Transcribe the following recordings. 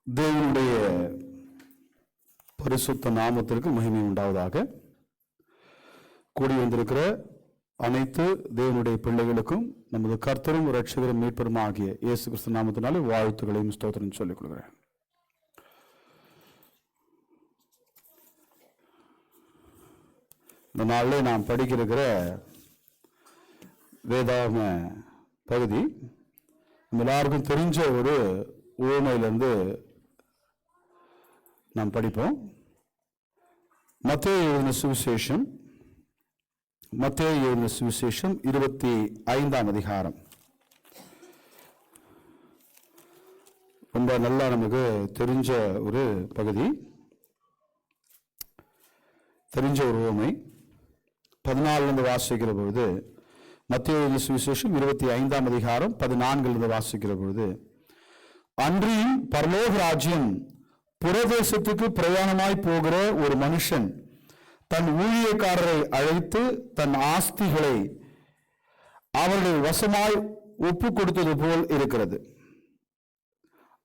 தேவனுடைய பரிசுத்த நாமத்திற்கு மகிமை உண்டாவதாக. கூடி வந்திருக்கிற அனைத்து தேவனுடைய பிள்ளைகளுக்கும் நமது கர்த்தரும் இரட்சகரும் மீட்பரும் ஆகிய இயேசு கிறிஸ்து நாமத்தினாலே வாழ்த்துக்களையும் ஸ்தோத்திரம் சொல்லிக் கொள்கிறேன். இந்த நாளில் நாம் படிக்கிற வேதாகம பகுதி நம்ம எல்லாருக்கும் தெரிஞ்ச ஒரு உவமையிலிருந்து நாம் படிப்போம். மத்தேயு எழுதின சுவிசேஷம் 25ஆம் அதிகாரம். ரொம்ப நல்லா நமக்கு தெரிஞ்ச ஒரு பகுதி, தெரிஞ்ச ஒரு உவமை. 14 வாசிக்கிற பொழுது, மத்தேயு சுவிசேஷம் 25ஆம் அதிகாரம் 14 வாசிக்கிற பொழுது, அன்றியும் பரலோக ராஜ்யம் புரதேசத்துக்கு பிரயாணமாய் போகிற ஒரு மனுஷன் தன் ஊழியக்காரரை அழைத்து தன் ஆஸ்திகளை அவர்கள் வசமாய் ஒப்பு கொடுத்தது போல் இருக்கிறது.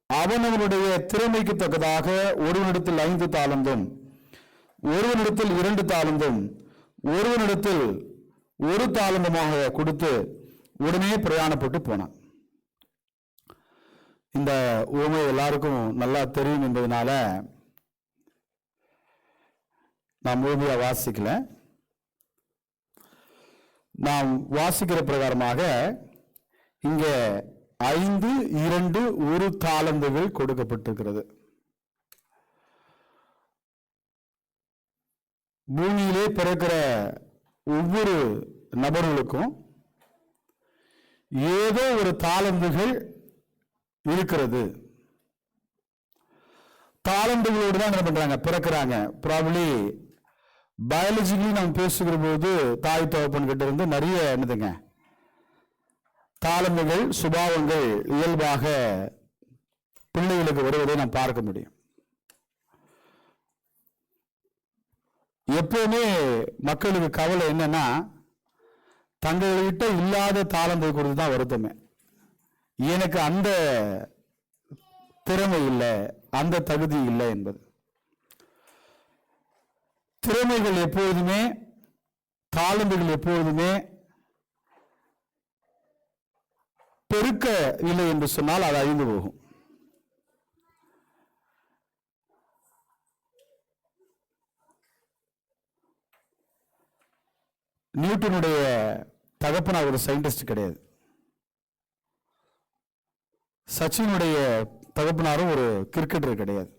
அவனவனுடைய திறமைக்கு தக்கதாக ஒருவனிடத்தில் 5 தாலந்தும், ஒருவனிடத்தில் 2 தாலந்தும், ஒருவனிடத்தில் 1 தாலந்துமாக கொடுத்து உடனே பிரயாணப்பட்டு போனான். இந்த உவமை எல்லாருக்கும் நல்லா தெரியும் என்பதனால நாம் உவமையா வாசிக்கல. நாம் வாசிக்கிற பிரகாரமாக இங்க 5, 2, 1 தாலந்துகள் கொடுக்கப்பட்டிருக்கிறது. பூமியிலே பிறக்கிற ஒவ்வொரு நபர்களுக்கும் ஏதோ ஒரு தாலந்துகள் இருக்கிறது. தாலந்துகளோடு தான் என்ன பண்றாங்க, பிறக்கிறாங்க. ப்ராபபிலி பயாலஜிக்கலி நம்ம பேசுகிற போது தாய் தகப்பன் கிட்ட இருந்து நிறைய என்னதுங்க தாளந்துகள், சுபாவங்கள் இயல்பாக பிள்ளைகளுக்கு வருவதை நாம் பார்க்க முடியும். எப்பவுமே மக்களுக்கு கவலை என்னன்னா, தங்கள்கிட்ட இல்லாத தாளந்தை குறித்து தான் வருத்தமே. எனக்கு அந்த திறமை இல்லை, அந்த தகுதி இல்லை என்பது. திறமைகள் எப்பொழுதுமே, தாளந்துகள் எப்பொழுதுமே பெருக்க இல்லை என்று சொன்னால் அது அழிந்து போகும். நியூட்டனுடைய தகப்பனார் ஒரு சயின்டிஸ்ட் கிடையாது. சச்சினுடைய தகப்பனாரும் ஒரு கிரிக்கெட்டர் கிடையாது.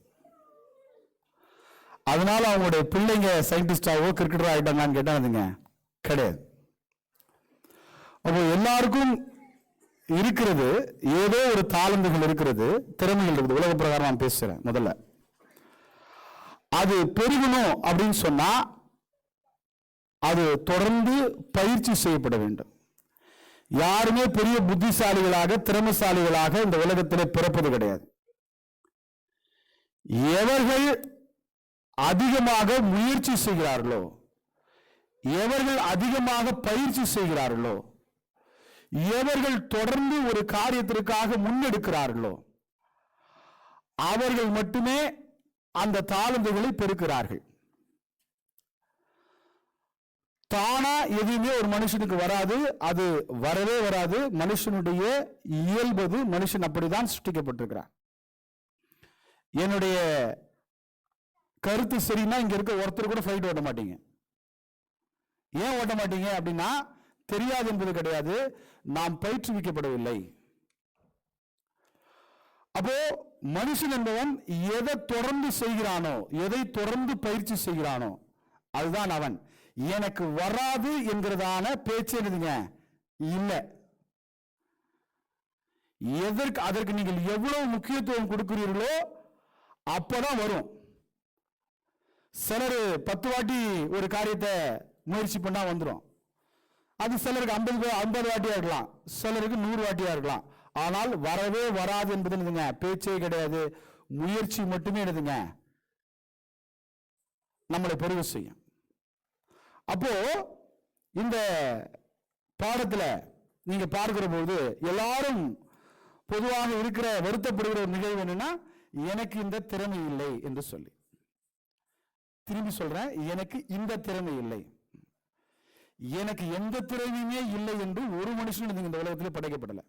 அதனால அவங்களுடைய பிள்ளைங்க சயின்டிஸ்டாவோ கிரிக்கெட்டர் ஆகிட்டாங்கன்னு கேட்டாங்க கிடையாது. அப்போ எல்லாருக்கும் இருக்கிறது, ஏதோ ஒரு தாளந்துகள் இருக்கிறது, திறமைகள் இருக்குது. உலக பிரகாரம் நான் பேசுறேன். முதல்ல அது பெருகணும் அப்படின்னு சொன்னா அது தொடர்ந்து பயிற்சி செய்யப்பட வேண்டும். யாருமே பெரிய புத்திசாலிகளாக, திறமைசாலிகளாக இந்த உலகத்தில் பிறப்பது கிடையாது. எவர்கள் அதிகமாக முயற்சி செய்கிறார்களோ, எவர்கள் அதிகமாக பயிற்சி செய்கிறார்களோ, எவர்கள் தொடர்ந்து ஒரு காரியத்திற்காக முன்னெடுக்கிறார்களோ, அவர்கள் மட்டுமே அந்த தாளந்துகளை பெருக்கிறார்கள். தானா எதுவுமே ஒரு மனுஷனுக்கு வராது, அது வரவே வராது. மனுஷனுடைய இயல்பது, மனுஷன் அப்படிதான் சிருஷ்டிக்கப்பட்டிருக்கிறார். என்னுடைய கருத்து சரின்னா இங்க இருக்க ஒருத்தர் கூட ஃபிளைட் ஓட்ட மாட்டீங்க. ஏன் ஓட்ட மாட்டீங்க அப்படின்னா, தெரியாது என்பது கிடையாது, நாம் பயிற்றுவிக்கப்படவில்லை. அப்போ மனுஷன் என்பவன் எதை தொடர்ந்து செய்கிறானோ, எதை தொடர்ந்து பயிற்சி செய்கிறானோ அதுதான் அவன். எனக்கு வராது என்கிறதான பேச்சு எழுதுங்க இல்லை. அதற்கு நீங்கள் எவ்வளவு முக்கியத்துவம் கொடுக்கிறீர்களோ அப்பதான் வரும். சிலர் 10 வாட்டி ஒரு காரியத்தை முயற்சி பண்ணா வந்துடும். அது சிலருக்கு 50 வாட்டியா இருக்கலாம், சிலருக்கு 100 வாட்டியா இருக்கலாம். ஆனால் வரவே வராது என்பது பேச்சே கிடையாது. முயற்சி மட்டுமே எழுதுங்க நம்மளை பெருக செய்யும். அப்போ இந்த பாடத்துல நீங்க பார்க்கிற போது எல்லாரும் பொதுவாக இருக்கிற வருத்தப்படுகிற ஒரு நிகழ்வு என்னன்னா, எனக்கு இந்த திறமை இல்லை என்று சொல்லி. திரும்பி சொல்றேன், எனக்கு இந்த திறமை இல்லை, எனக்கு எந்த திறமையுமே இல்லை என்று ஒரு மனுஷன் இந்த உலகத்தில் படைக்கப்படல.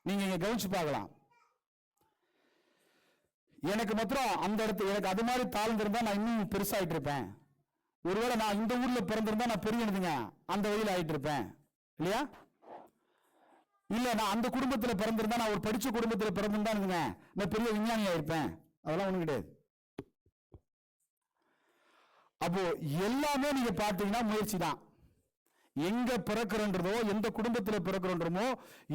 நீங்க இங்க கவனிச்சு பார்க்கலாம். எனக்கு மாத்திரம் அந்த இடத்துல எனக்கு அது மாதிரி தாழ்ந்து இருந்தா நான் இன்னும் பெருசாயிட்டு இருப்பேன். ஒருவேளை நான் இந்த ஊர்ல பிறந்திருந்தா நான் பெரிய அந்த வழியில் ஆயிட்டு இருப்பேன் இல்லையா? இல்ல நான் அந்த குடும்பத்தில் பிறந்திருந்தா, நான் ஒரு படிச்ச குடும்பத்தில் பிறந்திருந்தா நான் பெரிய விஞ்ஞானி ஆயிருப்பேன். அதெல்லாம் ஒண்ணும் கிடையாது. அப்போ எல்லாமே நீங்க பாத்தீங்கன்னா முயற்சி தான். எங்க பிறக்கிறோன்றதோ, எந்த குடும்பத்தில் பிறக்கிறோன்றமோ,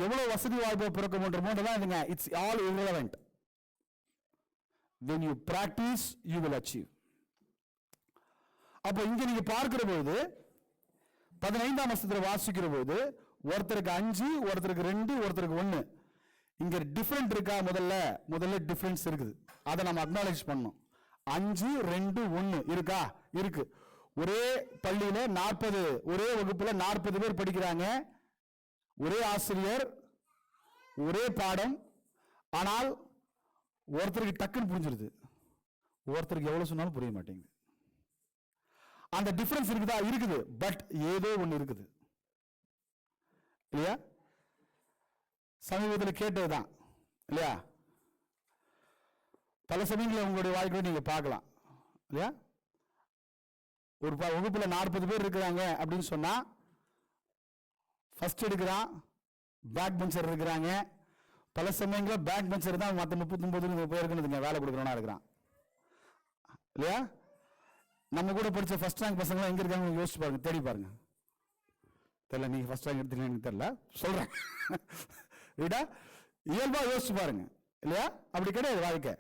எவ்வளவு வசதி வாய்ப்போ பிறக்கிறோன்றமோ, it's all irrelevant. When you practice, you will achieve. அப்ப இங்க நீங்க பார்க்கிற போது 15ஆம் வசனத்துல வாசிக்கிற போது ஒருத்தருக்கு 5, ஒருத்தருக்கு 2, ஒருத்தருக்கு 1. இங்க டிஃபரெண்ட் இருக்கா? முதல்ல டிஃபரன்ஸ் இருக்குது. அதை நம்ம அக்னாலேஜ் பண்ணணும். 5, 2, 1 இருக்கா? இருக்கு. ஒரே பள்ளியில 40, ஒரே வகுப்புல 40 பேர் படிக்கிறாங்க. ஒரே ஆசிரியர், ஒரே பாடம். ஆனால் ஒருத்தருக்கு டக்குன்னு புரிஞ்சிருது, ஒருத்தருக்கு எவ்வளவு சொன்னாலும் புரிய மாட்டேங்குது. அந்த டிஃபரன்ஸ் இருக்குதா? இருக்குது. பட் ஏதோ ஒண்ணு இருக்குது இல்லையா? சமீபத்தில் கேட்டதுதான் இல்லையா? பல சமயங்களில் உங்களுடைய வாழ்க்கையை நீங்க பார்க்கலாம் இல்லையா? ஒரு வகுப்புல 40 பேர் இருக்கிறாங்க அப்படின்னு சொன்னா, ஃபர்ஸ்ட் எடுக்கிறான், பேக் பெஞ்சர் இருக்கிறாங்க. பல சமயங்களில் பேக் பெஞ்சர் தான் மற்ற 39 பேருக்கு வேலை கொடுக்குறவனா இருக்கிறான் இல்லையா? நம்ம கூட படிச்ச ஃபர்ஸ்ட் ரேங்க் பசங்க எங்க இருக்காங்க யோசிச்சு பாருங்க, தேடி பாருங்க. தெரியல, நீங்க ஃபர்ஸ்ட் ரேங்க் எடுத்தீங்கன்னு தெரியல, சொல்றேன். இயல்பா யோசிச்சு பாருங்க இல்லையா? அப்படி கிடையாது வாழ்க்கை.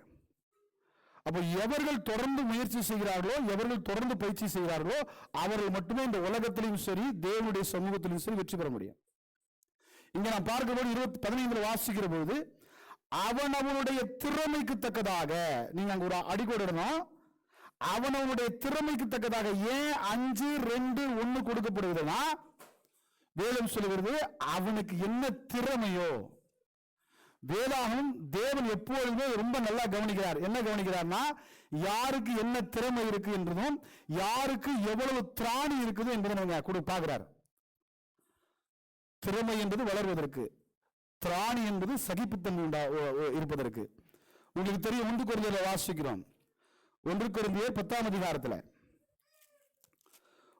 அப்போ எவர்கள் தொடர்ந்து முயற்சி செய்கிறார்களோ, எவர்கள் தொடர்ந்து பயிற்சி செய்கிறார்களோ, அவர்கள் மட்டுமே இந்த உலகத்திலும் சரி, தேவனுடைய சமூகத்திலும் சரி வெற்றி பெற முடியும். இங்க நான் பார்க்கும்போது 15 வாசிக்கிற போது, அவனவனுடைய திறமைக்கு தக்கதாக, நீங்க அங்க ஒரு அடிக்கோடணும், அவனவனுடைய திறமைக்கு தக்கதாக. ஏன் 5, 2, 1 கொடுக்கப்படுகிறதுனா, வேதம் சொல்லுகிறது அவனுக்கு என்ன திறமையோ. வேதாகம் தேவன் எப்பொழுதுமே ரொம்ப நல்லா கவனிக்கிறார். என்ன கவனிக்கிறார்னா, யாருக்கு என்ன திறமை இருக்கு என்றதும், யாருக்கு எவ்வளவு திராணி இருக்குது என்பதை பார்க்கிறார். திறமை என்பது வளர்வதற்கு, திராணி என்பது சகிப்புத்தன்மை இருப்பதற்கு. உங்களுக்கு தெரியும், 1 கொரிந்தியர்ல வாசிக்கிறோம். 1 கொரிந்தியர் 10ஆம் அதிகாரத்தில்,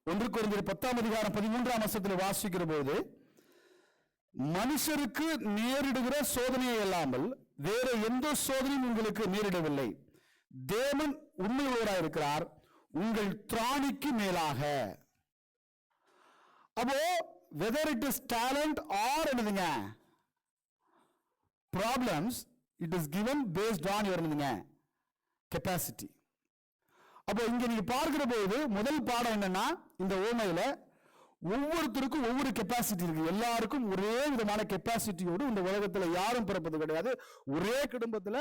1 கொரிந்தியர் 10ஆம் அதிகாரம் 13ஆம் வசனத்தில் வாசிக்கிற போது, மனுஷருக்கு நேரிடுகிற சோதனையை இல்லாமல் வேற எந்த சோதனையும் உங்களுக்கு நேரிடவில்லை. தேவன் உண்மையுள்ளவராயிருக்கிறார், உங்கள் திராணிக்கு மேலாக. அப்போ whether it is talent or anything problems, it is given based on your capacity. அப்போ இங்க நீங்க பார்க்கிற போது முதல் பாடம் என்னன்னா, இந்த ஓமையில ஒவ்வொருத்தருக்கும் ஒவ்வொரு கெப்பாசிட்டி இருக்கு. எல்லாருக்கும் ஒரே விதமான கெப்பாசிட்டியோடு இந்த உலகத்துல யாரும் பிறப்பது கிடையாது. ஒரே குடும்பத்துல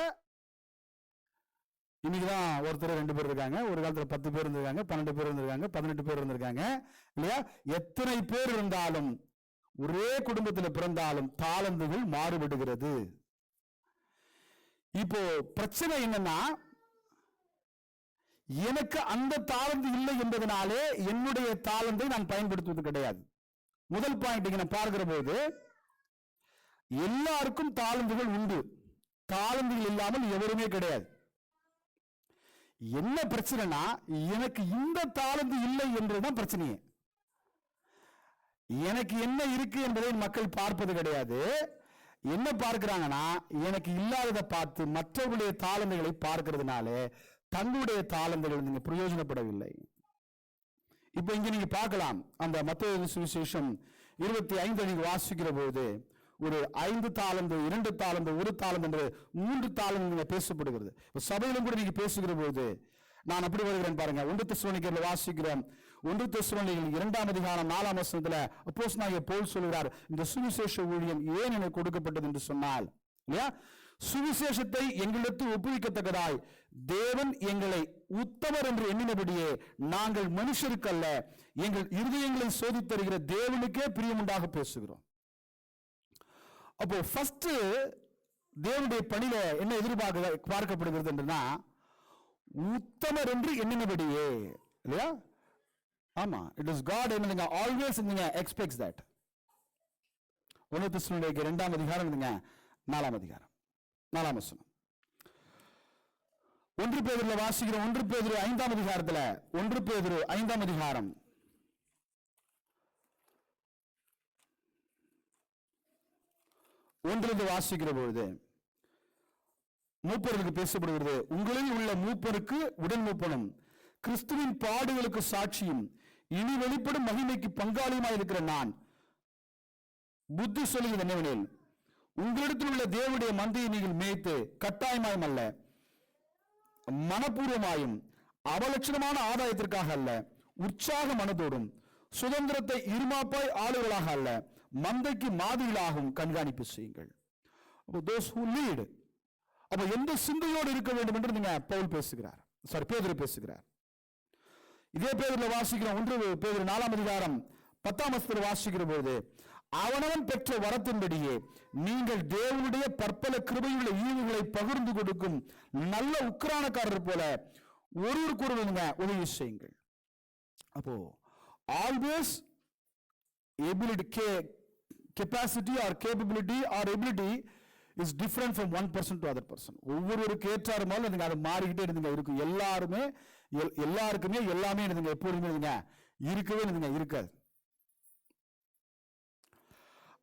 இன்னைக்குதான் ஒருத்தர் 2 பேர் இருக்காங்க, ஒரு காலத்துல 10 பேர் இருந்திருக்காங்க, 12 பேர் இருந்திருக்காங்க, 18 பேர் இருந்திருக்காங்க இல்லையா? எத்தனை பேர் இருந்தாலும், ஒரே குடும்பத்தில் பிறந்தாலும் தாளந்துகள் மாறுபடுகிறது. இப்போ பிரச்சனை என்னன்னா, எனக்கு அந்த தாளந்து இல்லை என்பதனாலே என்னுடைய தாளந்தை நான் பயன்படுத்துவது கிடையாது. முதல் பாயிண்ட் நான் பார்க்கிற போது, எல்லாருக்கும் தாளந்துகள் உண்டு, தாளந்துகள் இல்லாமல் எவருமே கிடையாது. என்ன பிரச்சனைனா, எனக்கு இந்த தாளந்து இல்லை என்றுதான் பிரச்சனையே. எனக்கு என்ன இருக்கு என்பதை மக்கள் பார்ப்பது கிடையாது. என்ன பார்க்கிறாங்கன்னா, எனக்கு இல்லாததை பார்த்து மற்றவர்களுடைய தாளந்துகளை பார்க்கிறதுனால தங்களுடைய தாளந்துகள் நீங்க பிரயோஜனப்படவில்லை. இப்ப இங்க நீங்க பார்க்கலாம், அந்த மத்தேயு சுவிசேஷம் 25 நீங்க வாசிக்கிற போது, ஒரு 5 தாளந்து, 2 தாளந்து, 1 தாளந்து என்று 3 தாளந்து பேசப்படுகிறது. சபையிலும் கூட நீங்க பேசுகிற போது நான் அப்படி வருகிறேன் பாருங்க. 1 தெசலோனிக்கேயர்ல வாசிக்கிறோம். 1 தெசலோனிக்கேயர் 2ஆம் அதிகாரம் 4ஆம் வசனத்துல அப்போஸ்தலனாகிய பவுல் சொல்கிறார், இந்த சுவிசேஷ ஊழியம் ஏன் எனக்கு கொடுக்கப்பட்டது என்று சொன்னால், இல்லையா, சுவிசேஷத்தை எங்களுக்கு ஒப்புவிக்கத்தக்கதாய் தேவன் எங்களை உத்தமர் என்று எண்ணினபடியே நாங்கள் மனுஷருக்கல்ல, எங்கள் இருதயங்களை சோதித்தருகிற தேவனுக்கே பிரியமுண்டாக பேசுகிறோம். அப்போ ஃபர்ஸ்ட் தேவனுடைய பணியில என்ன பார்க்கப்படுகிறது என்றுனா உத்தமர் என்று எண்ணினபடியே, இல்லையா? ஆமா, இட் இஸ் காட் என்னதுங்க ஆல்வேஸ் எக்ஸ்பெக்ட்ஸ் தட். 1 தெசலோனிக்கேயர் 2ஆம் அதிகாரம் 4ஆம் அதிகாரம் 4ஆம் வசனம். 1 பேதுருல வாசிக்கிறோம். 1 பேதுரு 5ஆம் அதிகாரத்துல 1 பேதுரு 5ஆம் அதிகாரம் 1 வாசிக்கிற பொழுது மூப்பர்களுக்கு பேசப்படுகிறது. உங்களில் உள்ள மூப்பருக்கு உடன் மூப்பனும் கிறிஸ்துவின் பாடுகளுக்கு சாட்சியும் இனி வெளிப்படும் மகிமைக்கு பங்காளியுமாய் இருக்கிற நான் புத்தி சொல்லுகிறது என்னவெனில், உங்களிடத்தில் உள்ள தேவனுடைய மந்தையை நீங்கள் மேய்த்து கட்டாயமாயும் அல்ல, மனப்பூர்வமாயும் அவலட்சணமான ஆதாயத்திற்காக அல்ல, உற்சாக மனதோடும் சுதந்திரத்தை இருமாப்பாய் ஆளுகளாக அல்ல, மந்தைக்கு மாதிரிகளாகவும் கண்காணிப்பு செய்யுங்கள். those who lead, அப்ப எந்த சிந்தையோடு இருக்க வேண்டும் என்று பவுல் பேசுகிறார், பேதுரு பேசுகிறார். இதே பேதுருல வாசிக்கிறோம். 1 பேதுரு 4ஆம் அதிகாரம் 10ஆம் வசனத்தில் வாசிக்கிற போது, அவனவன் பெற்ற வரத்தின்படியே நீங்கள் தேவனுடைய பற்பல கிருபையுள்ள ஈவுகளை பகிர்ந்து கொடுக்கும் நல்ல உக்கிரானக்காரர் போல ஒருவருக்கொருவர் உதவி செய்யுங்கள். அப்போ always ability, capacity or capability or ability is different from one person to other person. ஒவ்வொருவருக்கு ஏற்றாறு மாதிரி அது மாறிக்கிட்டே இருக்கும். எல்லாருக்குமே எல்லாமே எப்பொழுதுமே இருக்கவே இருக்காது.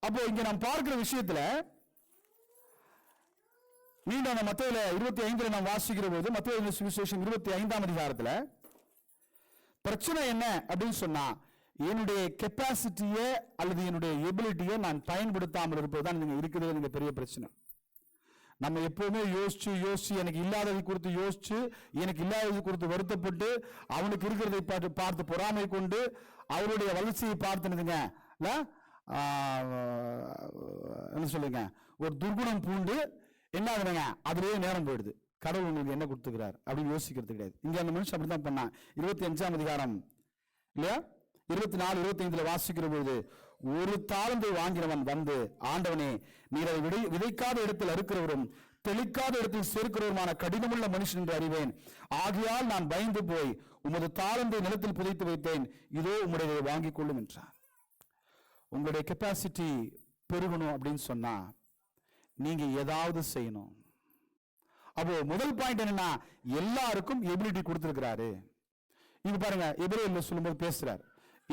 அப்போ இங்க நாம் பார்க்கிற விஷயத்துல மீண்டும் மத்தேயுல 25 நாம் வாசிக்கிற போது, மத்தேயு சுவிசேஷம் 25ஆம் அதிகாரத்துல பிரச்சனை என்ன அப்படின்னு சொன்னா, என்னுடைய கெப்பாசிட்டியை அல்லது என்னுடைய எபிலிட்டியை நான் பயன்படுத்தாமல் இருப்பதுதான் இருக்கிறது பெரிய பிரச்சனை. நம்ம எப்பவுமே யோசிச்சு எனக்கு இல்லாததை குறித்து யோசிச்சு, எனக்கு இல்லாததை குறித்து வருத்தப்பட்டு, அவனுக்கு இருக்கிறதை பார்த்து பொறாமை கொண்டு, அவருடைய வளர்ச்சியை பார்த்துனதுங்க என்ன சொல்லுங்க, ஒரு துர்குணம் பூண்டு என்ன ஆகுதுங்க, அதுலயே நேரம் போயிடுது. கடவுள் உங்களுக்கு என்ன கொடுத்துக்கிறார் அப்படின்னு யோசிக்கிறது கிடையாது. இங்க அந்த மனுஷன் அப்படித்தான் பண்ணான். 25ஆம் அதிகாரம் இல்லையா, 24, 25 வாசிக்கிற பொழுது, ஒரு தாளந்தை வாங்கினவன் வந்து, ஆண்டவனே, நீர் அதை விதைக்காத இடத்தில் அறுக்கிறவரும் தெளிக்காத இடத்தில் சேர்க்கிறவருமான கடினமுள்ள மனுஷன் என்று அறிவேன். ஆகையால் நான் பயந்து போய் உமது தாளந்தை நிலத்தில் புதைத்து வைத்தேன், இதோ உம்முடைய வாங்கிக் கொள்ளும் என்றார். உங்களுடைய கெப்பாசிட்டி பெருகணும் அப்படின்னு சொன்னா நீங்க ஏதாவது செய்யணும். அப்போ முதல் பாயிண்ட் என்னன்னா, எல்லாருக்கும் எபிலிட்டி கொடுத்திருக்கிறாரு. இங்க பாருங்க, எபிரேயர்ல சொல்லும்போது பேசுறார்.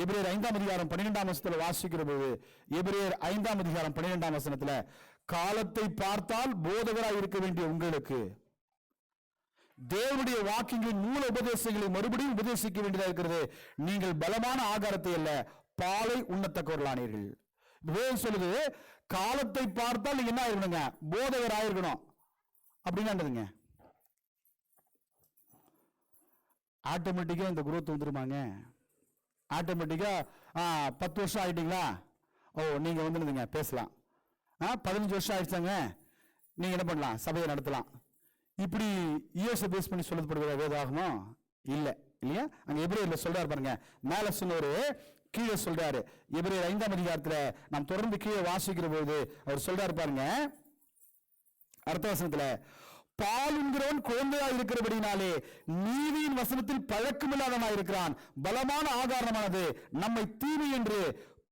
எபிரேயர் 5ஆம் அதிகாரம் 12ஆம் வசனத்துல வாசிக்கிற போது, எபிரேயர் 5ஆம் அதிகாரம் 12ஆம் வசனத்துல, காலத்தை பார்த்தால் போதகராய் இருக்க வேண்டிய உங்களுக்கு தேவனுடைய வாக்கியங்களின் மூல உபதேசங்களை மறுபடியும் உபதேசிக்க வேண்டியதா இருக்கிறது. நீங்கள் பலமான ஆகாரத்தை அல்ல, பாலை உண்ணத்தக்கவர்களானீர்கள். சொல்லுது, காலத்தை பார்த்தால் நீங்க என்ன ஆயிருக்கணுங்க, போதகர் ஆயிருக்கணும். அப்படின்னா ஆட்டோமேட்டிக்கா இந்த குரோத் வந்துருமாங்க. ஆட்டோமேட்டிக்கா 10 வருஷம் ஆயிட்டீங்களா, ஓ நீங்க வந்து பேசலாம். 15 வருஷம் ஆயிடுச்சாங்க, நீங்க என்ன பண்ணலாம், சபையை நடத்தலாம். இப்படி இயேசு பேஸ் பண்ணி சொல்லப்படுகிற வேதாகமம் இல்ல, இல்லையா? அங்க எபிரேயர்ல சொல்றாரு பாருங்க, மேல சொன்னவரு கீழே சொல்றாரு. எபிரேயர் 5ஆம் அதிகாரத்துல நாம் தொடர்ந்து கீழே வாசிக்கிற போது அவர் சொல்றாரு பாருங்க, அடுத்த வசனத்துல, பால் உண்கிறவன் குழந்தையா இருக்கிறபடினாலே நீதியின் வசனத்தில் பழக்கமில்லாதவனாய் இருக்கிறான். பலமான ஆகாரமானது நம்மை தீமை என்று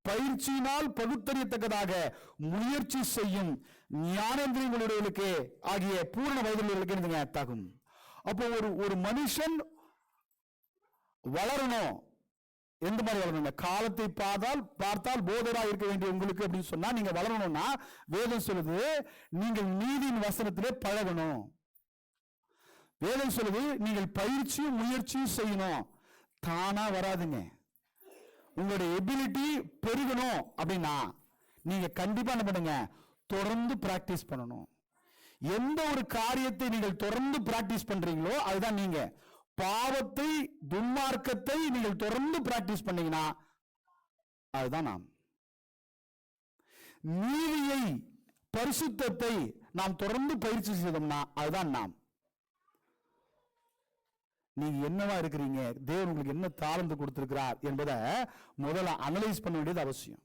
பயிற்சியினால் பகுத்தறியத்தக்கதாக முயற்சி செய்யும் ஞானேந்திரியங்களுடையவர்களுக்கு ஆகிய பூரண வயதுள்ளவர்களுக்கு தகும். அப்போ ஒரு மனுஷன் வளரணும். எந்த மாதிரி வளரணும்? காலத்தை பார்த்தால் போதரா இருக்க வேண்டிய உங்களுக்கு அப்படின்னு சொன்னா நீங்க வளரணும்னா வேதம் சொல்லுது, நீங்கள் நீதியின் வசனத்திலே பழகணும். வேதம் சொல்லுது, நீங்கள் பயிற்சியும் முயற்சியும் செய்யணும். தானா வராதுங்க. உங்களுடைய எபிலிட்டி பெருகணும் அப்படின்னா நீங்க கண்டிப்பா என்ன பண்ணுங்க, தொடர்ந்து பிராக்டிஸ் பண்ணணும். எந்த ஒரு காரியத்தை நீங்கள் தொடர்ந்து பிராக்டிஸ் பண்றீங்களோ அதுதான் நீங்க. பாவத்தை, துன்மார்க்கத்தை நீங்கள் தொடர்ந்து பிராக்டிஸ் பண்ணீங்கன்னா அதுதான் நாம். நீதியை, பரிசுத்தத்தை நாம் தொடர்ந்து பயிற்சி செய்தோம்னா அதுதான் நாம். நீங்க என்னவா இருக்கிறீங்க, தேவன் உங்களுக்கு என்ன தாளந்து கொடுத்திருக்கிறார் என்பதை முதல்ல அனலைஸ் பண்ண வேண்டியது அவசியம்.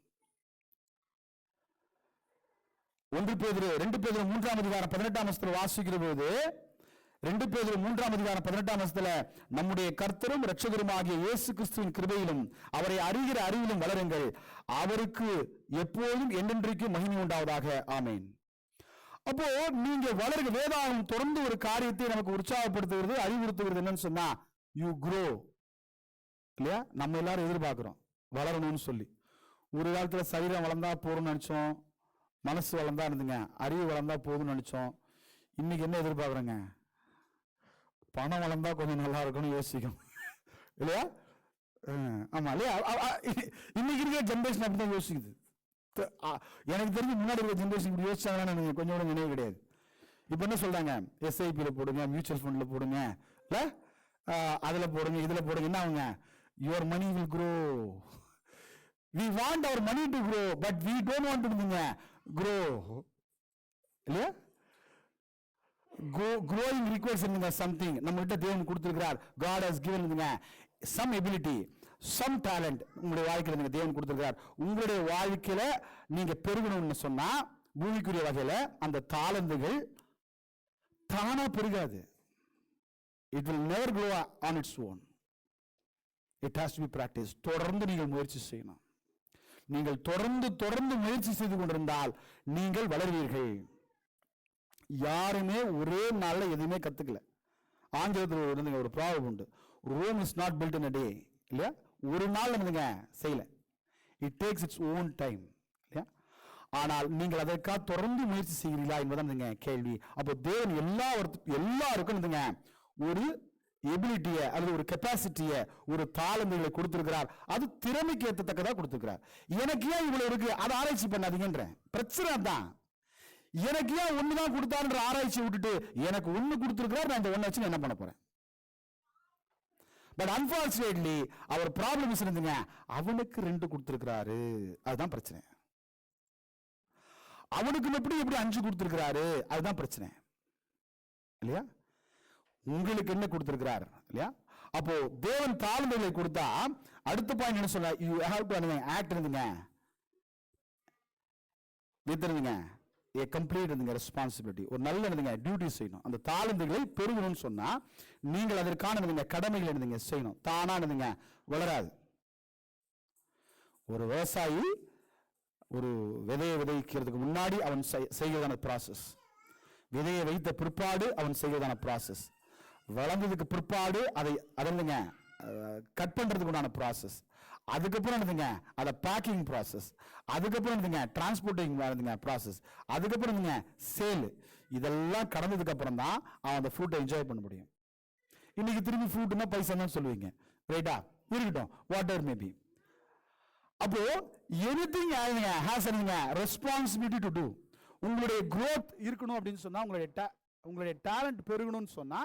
2 பேதுரு 3ஆம் அதிகாரம் 18ஆம் வசனத்தில் வாசிக்கிற போது 2 பேதுரு 3ஆம் அதிகாரம் 18ஆம் வசனத்துல நம்முடைய கர்த்தரும் இரட்சகருமாகிய இயேசு கிறிஸ்துவின் கிருபையிலும் அவரை அறிகிற அறிவிலும் வளருங்கள், அவருக்கு எப்போதும் என்றென்றைக்கும் மகிமை உண்டாவதாக, ஆமென். அப்போ நீங்க வளர்க. வேதாகம் தொடர்ந்து ஒரு காரியத்தை நமக்கு உற்சாகப்படுத்துகிறது, அறிவுறுத்துகிறது. என்னன்னு சொன்னா யூ grow இல்லையா? நம்ம எல்லாரும் எதிர்பார்க்கிறோம் வளரணும்னு சொல்லி. ஒரு காலத்துல சரீரம் வளர்ந்தா போறோம்னு நினைச்சோம், மனசு வளர்ந்தா இருந்துங்க, அறிவு வளர்ந்தா போதும்னு நினைச்சோம். இன்னைக்கு என்ன எதிர்பார்க்குறோங்க? பணம் வளர்ந்தா கொஞ்சம் நல்லா இருக்கும்னு யோசிக்கும் இல்லையா? ஆமா இல்லையா? இன்னைக்கு இருக்கிற ஜென்ரேஷன் அப்படிதான் யோசிக்குது. எனக்கு தெரிஞ்சு முன்னாடி இருக்கிற ஜென்ரேஷன் இப்படி யோசிச்சாங்கன்னா எனக்கு கொஞ்சம் கூட நினைவு கிடையாது. இப்ப என்ன சொல்றாங்க? SIP-ல போடுங்க, மியூச்சுவல் ஃபண்ட்ல போடுங்க, இல்ல அதுல போடுங்க, இதுல போடுங்க. என்ன ஆகுங்க? Your money will grow. We want our money to grow, but we don't want to grow. இல்லையா? Growing requires something. நம்ம கிட்ட தேவன் கொடுத்திருக்கிறார். God has given some ability, some talent. உங்களுடைய வாழ்க்கையில தேவன் கொடுத்திருக்கிறார். உங்களுடைய வாழ்க்கையில நீங்க பெருகணும்னு சொன்னா பூமிக்குரிய வகையில அந்த தாளந்துகள் தானா பெருகாது. It will never grow on its own. It has to be practiced. தொடர்ந்து நீங்கள் முயற்சி செய்யணும். நீங்கள் தொடர்ந்து முயற்சி செய்து கொண்டிருந்தால் நீங்கள் வளர்வீர்கள். யாருமே ஒரே நாள்ல எதுவுமே கத்துக்கல. ஆங்கிலத்தில் ஒரு ப்ராவர்ப் உண்டு, Rome is not built in a day. இல்லையா? ஒரு நாள் செய்யல. It takes its own time. இல்லையா? ஆனால் நீங்கள் அதற்காக தொடர்ந்து முயற்சி செய்கிறீர்களா என்பதுதான் கேள்வி. அப்போ தேவன் எல்லாருக்கும் ஒரு எபிலிட்டிய அல்லது ஒரு கெப்பாசிட்டிய, ஒரு தாளந்துகளை கொடுத்திருக்கிறார். அது திறமைக்கு ஏற்றத்தக்கதா கொடுத்திருக்கிறார். எனக்கு ஏன் இவ்வளவு இருக்கு அதை ஆராய்ச்சி பண்ணாதீங்கன்ற பிரச்சனை தான். எனக்கு ஏன் ஒண்ணுதான் கொடுத்தாருன்ற ஆராய்ச்சி விட்டுட்டு எனக்கு ஒண்ணு கொடுத்திருக்கிறார், நான் இந்த ஒண்ணு வச்சு என்ன பண்ண போறேன்? பட் அன்பார்ச்சுனேட்லி அவர் ப்ராப்ளம் இருந்துங்க, அவனுக்கு 2 கொடுத்திருக்கிறாரு. அதுதான் பிரச்சனை. அவனுக்கு எப்படி 5 கொடுத்திருக்கிறாரு, அதுதான் பிரச்சனை. இல்லையா? உங்களுக்கு என்ன கொடுத்திருக்கிறார்? இல்லையா? அப்போ தேவன் தாழ்மைகளை கொடுத்தா அடுத்த பாயிண்ட் என்ன சொல்ல? You have to act a complete responsibility. ஒரு நல்ல டியூட்டி செய்யணும். அந்த தாளந்துகளை பெருகணும்னு சொன்னா நீங்கள் அதற்கான கடமைகள் செய்யணும். தானா வளராது. ஒரு விவசாயி ஒரு விதையை விதைக்கிறதுக்கு முன்னாடி அவன் செய்கிறதான ப்ராசஸ், விதையை வைத்த பிற்பாடு அவன் செய்கிறதான ப்ராசஸ், வளர்ந்ததுக்கு பிற்பாடு அதை கட் பண்றதுக்கு உண்டான ப்ராசஸ், அதுக்கப்புறம் அதை பேக்கிங் ப்ராசஸ், அதுக்கப்புறம் டிரான்ஸ்போர்ட்டிங் ப்ராசஸ், அதுக்கப்புறம் சேல். இதெல்லாம் கடந்ததுக்கு அப்புறம் தான் அவன் அந்த ஃப்ரூட்டை என்ஜாய் பண்ண முடியும். இன்னைக்கு திரும்பி ஃப்ரூட்னா பைசா தான் சொல்லுவீங்க, ரைட்டா? இருக்கட்டும், வாட் எவர் மேபி. அப்போ anything has responsibility to do. உங்களுடைய growth இருக்கணும் அப்படின்னு சொன்னா, உங்களுடைய டேலண்ட் பெருகணும்னு சொன்னா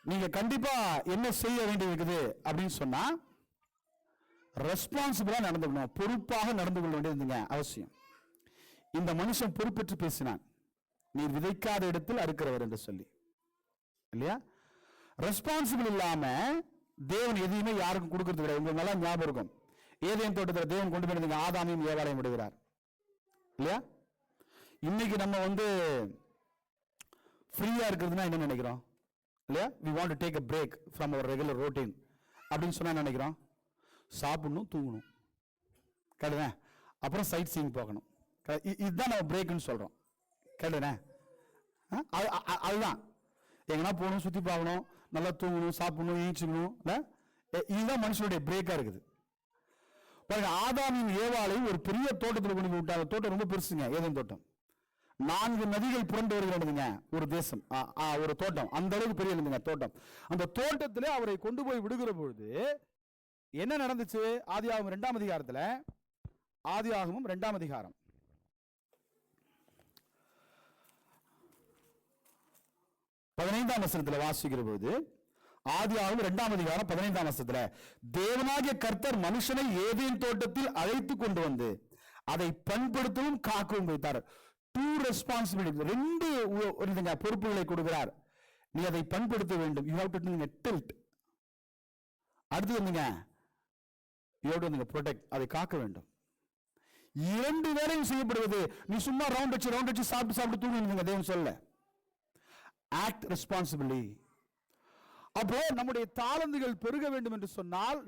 நீங்க கண்டிப்பா என்ன செய்ய வேண்டியிருக்குது அப்படின்னு சொன்னா ரெஸ்பான்சிபிளா நடந்துக்கணும், பொறுப்பாக நடந்து கொள்ள வேண்டியது அவசியம். இந்த மனுஷன் பொறுப்பேற்று பேசினான், நீர் விதைக்காத இடத்தில் அறுக்கிறவர் என்று சொல்லி. இல்லையா? ரெஸ்பான்சிபிள் இல்லாம தேவன் எதையுமே யாருக்கும் கொடுக்கறது கிடையாது. உங்களுக்கு நல்லா ஞாபகம் இருக்கும், ஏதேன் தோட்டத்தில் தேவன் கொண்டு போய் ஆதாமையும் ஏவாளையும் விடுகிறார். இல்லையா? இன்னைக்கு நம்ம ஃப்ரீயா இருக்கிறதுனா என்ன நினைக்கிறோம்? இல்லையா? we want to take a break from our regular routine அப்படின்னு சொன்னா நினைக்கிறோம், சாப்பிடணும், தூங்கணும், கேளுங்க, அப்புறம் சைட் சீயிங் போகணும். இதுதான் நம்ம பிரேக்னு சொல்றோம். கேளுங்க, அதுதான். எங்கன்னா போகணும், சுத்தி பார்க்கணும், நல்லா தூங்கணும், சாப்பிடணும், ஈச்சிக்கணும். இதுதான் மனுஷனுடைய பிரேக்கா இருக்குது. பாருங்க, ஆதாமின் ஏவாளையும் ஒரு பெரிய தோட்டத்தில் கொண்டு போய் விட்டாங்க. தோட்டம் ரொம்ப பெருசுங்க, ஏதேன் தோட்டம். 4 நதிகள் புரண்டு வருகிறதுங்க ஒரு தேசம், ஒரு தோட்டம். அந்த அளவுக்கு பெரிய தோட்டம். அந்த தோட்டத்திலே அவரை கொண்டு போய் விடுகிற பொழுது என்ன நடந்துச்சு? ஆதியாகமம் 2ஆம் அதிகாரத்துல, ஆதியாகமம் 2ஆம் அதிகாரம் 15ஆம் வசனத்துல வாசிக்கிற போது, ஆதியாகமம் 2ஆம் அதிகாரம் 15ஆம் வசனத்துல, தேவனாகிய கர்த்தர் மனுஷனை ஏதேன் தோட்டத்தில் அழைத்து கொண்டு வந்து அதை பண்படுத்தவும் காக்கவும் வைத்தார். 2 ரெஸ்பான்சிபிலிட்டி, 2 பொறுப்புகளை கொடுக்கிறார். நீ அதை பண்படுத்த வேண்டும். You have to till. அடுத்து யூ ஹேவ் டு ப்ரொடெக்ட், அதை காக்க வேண்டும். 2 வேளையும் செய்யப்படுவது. நீ சும்மா ரவுண்ட் வச்சு சாப்பிட்டு தூங்குங்க தேவன் சொல்ல. Act responsibly. அப்போ நம்முடைய தாளந்துகள் பெருக வேண்டும் என்று சொன்னால்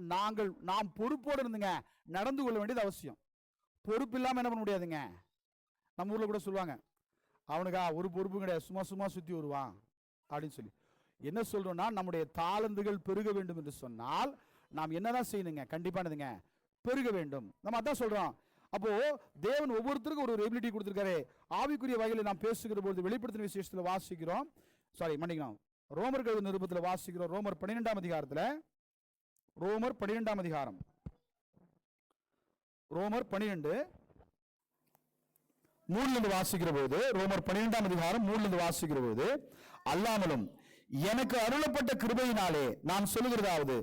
நாம் பொறுப்போடு இருந்துங்க நடந்து கொள்ள வேண்டியது அவசியம். பொறுப்பு இல்லாம என்ன பண்ண முடியாதுங்க. நம்ம ஊர்ல கூட சொல்லுவாங்க, அவனுக்கா ஒரு பொறுப்பு கிடையாது, சும்மா சுத்தி வருவான் அப்படின்னு சொல்லி. என்ன சொல்றோம்னா, நம்முடைய தாளந்துகள் பெருக வேண்டும் என்று சொன்னால் நாம் என்னதான் செய்யணுங்க, கண்டிப்பானதுங்க பெருக வேண்டும். நம்ம அதான் சொல்றோம். அப்போ தேவன் ஒவ்வொருத்தருக்கும் ஒரு எபிலிட்டி கொடுத்திருக்காரு. ஆவிக்குரிய வகையில் நாம் பேசுகிற பொழுது வெளிப்படுத்தின விசேஷத்தில் வாசிக்கிறோம், மன்னிக்கணும், ரோமர் கழுவு நிருபத்தில் வாசிக்கிறோம். ரோமர் 12ஆம் அதிகாரத்தில், ரோமர் 12ஆம் அதிகாரம், ரோமர் 12:3 வாசிக்கிற போது, ரோமர் 12ஆம் அதிகாரம் 3 வாசிக்கிற போது, அல்லாமலும் எனக்கு அருளப்பட்ட கிருபையினாலே நான் சொல்லுகிறதாவது,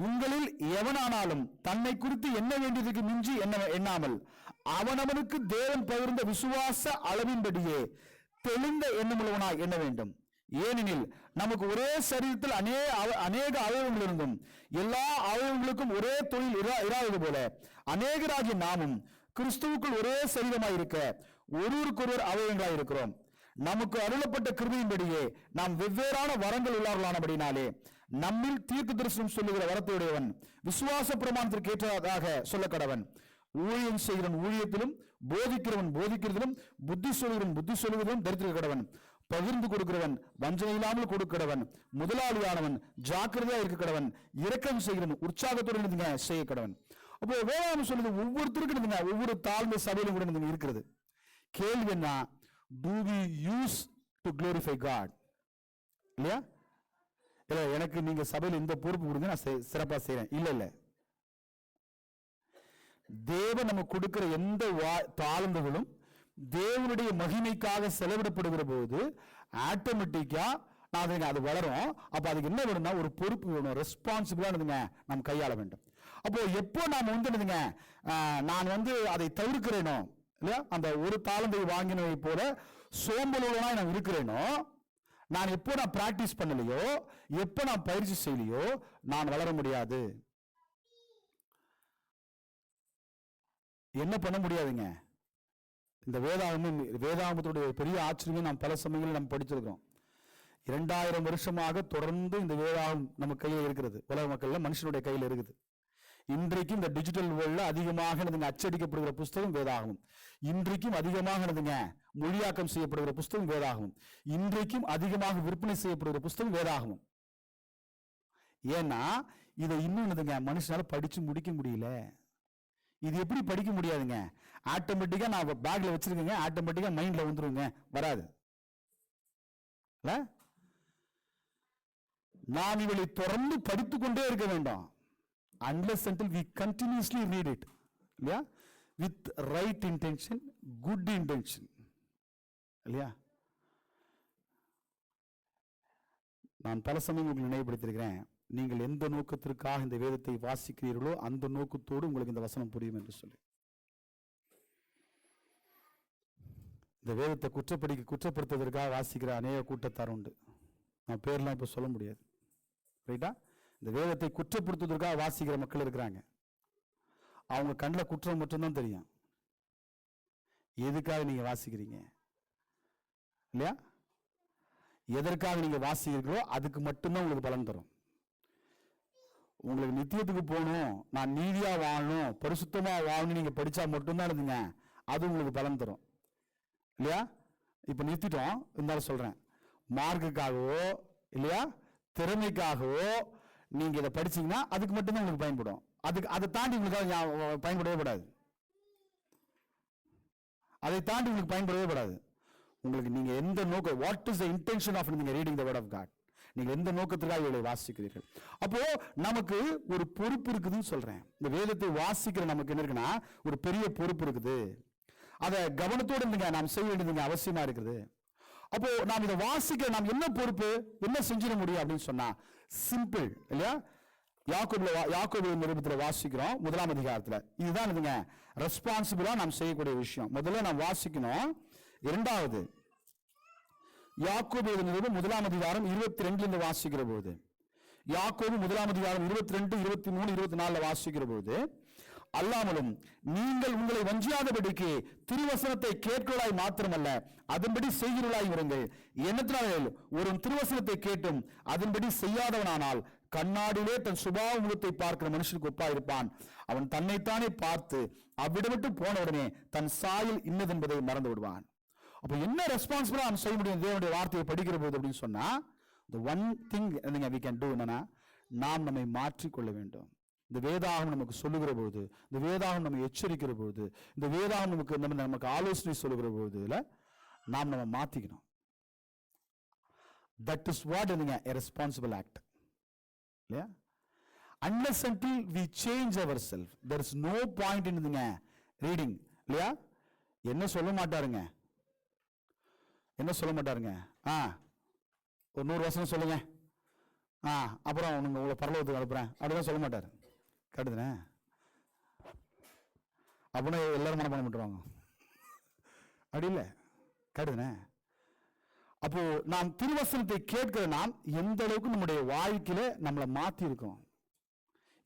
உங்களில் எவனானாலும் தன்னை குறித்து எண்ண வேண்டியதுக்கு மிஞ்சி எண்ணாமல் அவனவனுக்கு தேவன் பகிர்ந்த விசுவாச அளவின்படியே தெளிந்த எண்ணமுள்ளவனாய் எண்ண வேண்டும். ஏனெனில் நமக்கு ஒரே சரீரத்தில் அநேக அவயவங்கள் இருந்தும் எல்லா அவயவங்களுக்கும் ஒரே தொழில் இராதது போல அநேகராகிய நாமும் கிறிஸ்துவுக்குள் ஒரே சரீரமாய் இருக்க ஒருவருக்கொருவர் அவயவங்களாய் இருக்கிறோம். நமக்கு அருளப்பட்ட கிருபையின்படியே நாம் வெவ்வேறான வரங்கள் உள்ளவர்களானபடினாலே நம்மில் தீர்க்க தரிசனம் சொல்லுகிற வரத்தையுடையவன் விசுவாச பிரமாணத்திற்கு ஏற்றதாக சொல்ல கடவன். ஊழியம் செய்கிறவன் ஊழியத்திலும், போதிக்கிறவன் போதிக்கிறதிலும், புத்தி சொல்லுகிறவன் புத்தி சொல்லுவதிலும் தரித்திருக்க கடவன். பகிர்ந்து கொடுக்கிறவன் வஞ்சனை இல்லாமல் கொடுக்கிறவன், முதலாளியானவன் ஜாக்கிரதையா இருக்க கடவன், இரக்கம் செய்கிறவன் உற்சாகத்துடன் செய்ய கடவன். அப்போ வேளாண் சொல்லுது, ஒவ்வொருத்தருக்கும் ஒவ்வொரு தாழ்ந்த சபையிலும் கூட இருக்கிறது. கேள்வி என்ன, do we use to glorify God? இல்லையா? இல்ல எனக்கு நீங்க சபையில் இந்த பொறுப்பு கொடுங்க, நான் சிறப்பா செய்றேன். இல்ல தேவன் நமக்கு கொடுக்கிற எந்த தாளந்துகளும் தேவனுடைய மகிமைக்காக செலவிடப்படுகிற போது ஆட்டோமேட்டிக்கா அது வளரும். அப்ப அதுக்கு என்ன வேணும்னா ஒரு பொறுப்பு வேணும், ரெஸ்பான்சிபிளா நாம் கையாள வேண்டும். அப்போ எப்போ நாம் நான் அதை தவிர்க்கிறேனோ இல்லையா, அந்த ஒரு தாளந்தை வாங்கினதை போல சோம்பலோட நான் இருக்கிறேனோ, நான் எப்போ நான் பிராக்டிஸ் பண்ணலையோ, எப்போ நான் பயிற்சி செய்யலையோ, நான் வளர முடியாது. என்ன பண்ண முடியாதுங்க. இந்த வேதாகமத்துடைய பெரிய ஆச்சரியமே நாம் பல சமயங்களில் நாம் படிச்சிருக்கிறோம். 2000 வருஷமாக தொடர்ந்து இந்த வேதாகம் நம்ம கையில் இருக்கிறது. உலக மக்கள்ல மனுஷனுடைய கையில் இருக்குது. இன்றைக்கும் இந்த டிஜிட்டல் வேர்ல்ட்ல அதிகமாக அச்சடிக்கப்படுகிற புஸ்தகம் வேதாகமம். இன்றைக்கும் அதிகமாக மொழியாக்கம் செய்யப்படுகிற புஸ்தகம் வேதாகமம். இன்றைக்கும் அதிகமாக விற்பனை செய்யப்படுகிற புஸ்தகம் வேதாகமம். ஏன்னா இதை இன்னும் மனுஷனால படிச்சு முடிக்க முடியல. இது எப்படி படிக்க முடியாதுங்க? ஆட்டோமேட்டிக்கா நான் பேக்ல வச்சிருக்கேங்க, ஆட்டோமேட்டிக்கா மைண்ட்ல வந்துருங்க, வராது. நாம் இவளை தொடர்ந்து படித்துக் கொண்டே இருக்க வேண்டாம். Unless until we continuously read it, இல்லையா, with right intention, good intention, இல்லையா. நான் பல சமயம் உங்களுக்கு நினைவுபடுத்தியிருக்கிறேன், நீங்கள் எந்த நோக்கத்திற்காக இந்த வேதத்தை வாசிக்கிறீர்களோ அந்த நோக்கத்தோடு உங்களுக்கு இந்த வசனம் புரியும் என்று சொல்லி. இந்த வேதத்தை குற்றப்படுத்துவதற்காக வாசிக்கிற அநேக கூட்டத்தார் உண்டு. நான் பேர்லாம் இப்ப சொல்ல முடியாது, ரைட்டா. இந்த வேதத்தை குற்றப்படுத்துவதற்காக வாசிக்கிற மக்கள் இருக்கிறாங்க. அவங்க கண்ணில் குற்றம் மட்டும்தான் தெரியும். எதுக்காக நீங்க வாசிக்கிறீங்க இல்லையா, எதற்காக நீங்க வாசிக்கிறீங்களோ அதுக்கு மட்டும்தான் உங்களுக்கு பலன் தரும். உங்களுக்கு நித்தியத்துக்கு போகணும், நான் நீதியா வாழணும், பரிசுத்தமா வாழணும் நீங்க படிச்சா மட்டும்தான் இருந்துங்க, அது உங்களுக்கு பலன் தரும் இல்லையா. இப்ப நிறுத்திட்டோம், இருந்தாலும் சொல்றேன், மார்க்குக்காகவோ இல்லையா திறமைக்காகவோ நீங்க இதை படிச்சீங்கன்னா அதுக்கு மட்டும்தான் உங்களுக்கு பயன்படும். அதை தாண்டி உங்களுக்கு பயன்படவே கூடாது. அதை தாண்டி உங்களுக்கு பயன்படவே கூடாது. உங்களுக்கு நீங்க எந்த நோக்கம், what is the intention of நீங்க reading the word of God, நீங்க எந்த நோக்கத்திற்காக இவளை வாசிக்கிறீர்கள். அப்போ நமக்கு ஒரு பொறுப்பு இருக்குதுன்னு சொல்றேன். இந்த வேதத்தை வாசிக்கிற நமக்கு என்ன இருக்குன்னா ஒரு பெரிய பொறுப்பு இருக்குது. அதை கவனத்தோடு நாம் செய்ய வேண்டியது அவசியமா இருக்குது. அப்போ நாம் இதை வாசிக்க நாம் என்ன பொறுப்பு, என்ன செஞ்சிட முடியும் அப்படின்னு சொன்னா சிம்பிள் இல்லையா. யாக்கோபு நிருபத்தில் வாசிக்கிறோம் 1ஆம் அதிகாரத்துல. இதுதான் ரெஸ்பான்சிபிளா நாம் செய்யக்கூடிய விஷயம். முதல்ல நாம் வாசிக்கணும். இரண்டாவது, யாக்கோபு நிருபம் 1ஆம் அதிகாரம் 22 வாசிக்கிற போது, யாக்கோபு 1ஆம் அதிகாரம் 22, 23, 24 வாசிக்கிற போது, அல்லாமலும் நீங்கள் உங்களை வஞ்சியாதபடிக்கு திருவசனத்தை கேட்கலாய் மாத்திரமல்ல அதன்படி செய்கிறவளாய் இருங்கள். என்னத்தினால் ஒரு திருவசனத்தை கேட்டும் அதன்படி செய்யாதவனானால் கண்ணாடியிலே தன் சுபாவ முகத்தை பார்க்கிற மனுஷனுக்கு ஒப்பாயிருப்பான். அவன் தன்னைத்தானே பார்த்து அவ்விடமிட்டு போனவுடனே தன் சாயல் இன்னதென்பதை மறந்து விடுவான். அப்ப என்ன ரெஸ்பான்சிபிளா நம்ம செய்ய முடியும் தேவனுடைய வார்த்தையை படிக்கிற போது அப்படின்னு சொன்னா, the one thing we can do என்னன்னா, நாம் நம்மை மாற்றிக்கொள்ள வேண்டும். இந்த வேதாகம் நமக்கு சொல்லுகிற போது, இந்த வேதாகம் நம்ம எச்சரிக்கிற போது, இந்த வேதாகம் நமக்கு ஆலோசனை சொல்லுகிற போது நாம் நம்ம மாத்திக்கணும். That is what a responsible act. இல்லையா? Unless until we change ourselves, there is no point in reading. இல்லையா? என்ன சொல்ல மாட்டாருங்க, என்ன சொல்ல மாட்டாருங்க, ஒரு 100 வசனம் சொல்லுங்க, அப்புறம் உங்களை பரலோகத்துக்கு அனுப்புறேன் அப்படிதான் சொல்ல மாட்டாரு. கட்டுதுனே அப்படின்னா எல்லாரும் மனப்பாடம் பண்ணிட்டுருவாங்க, அப்படி இல்லை. கட்டுதுனே. அப்போ நாம் திருவசனத்தை கேட்கிற நாம் எந்த அளவுக்கு நம்முடைய வாழ்க்கையில நம்மளை மாத்தி இருக்கோம்,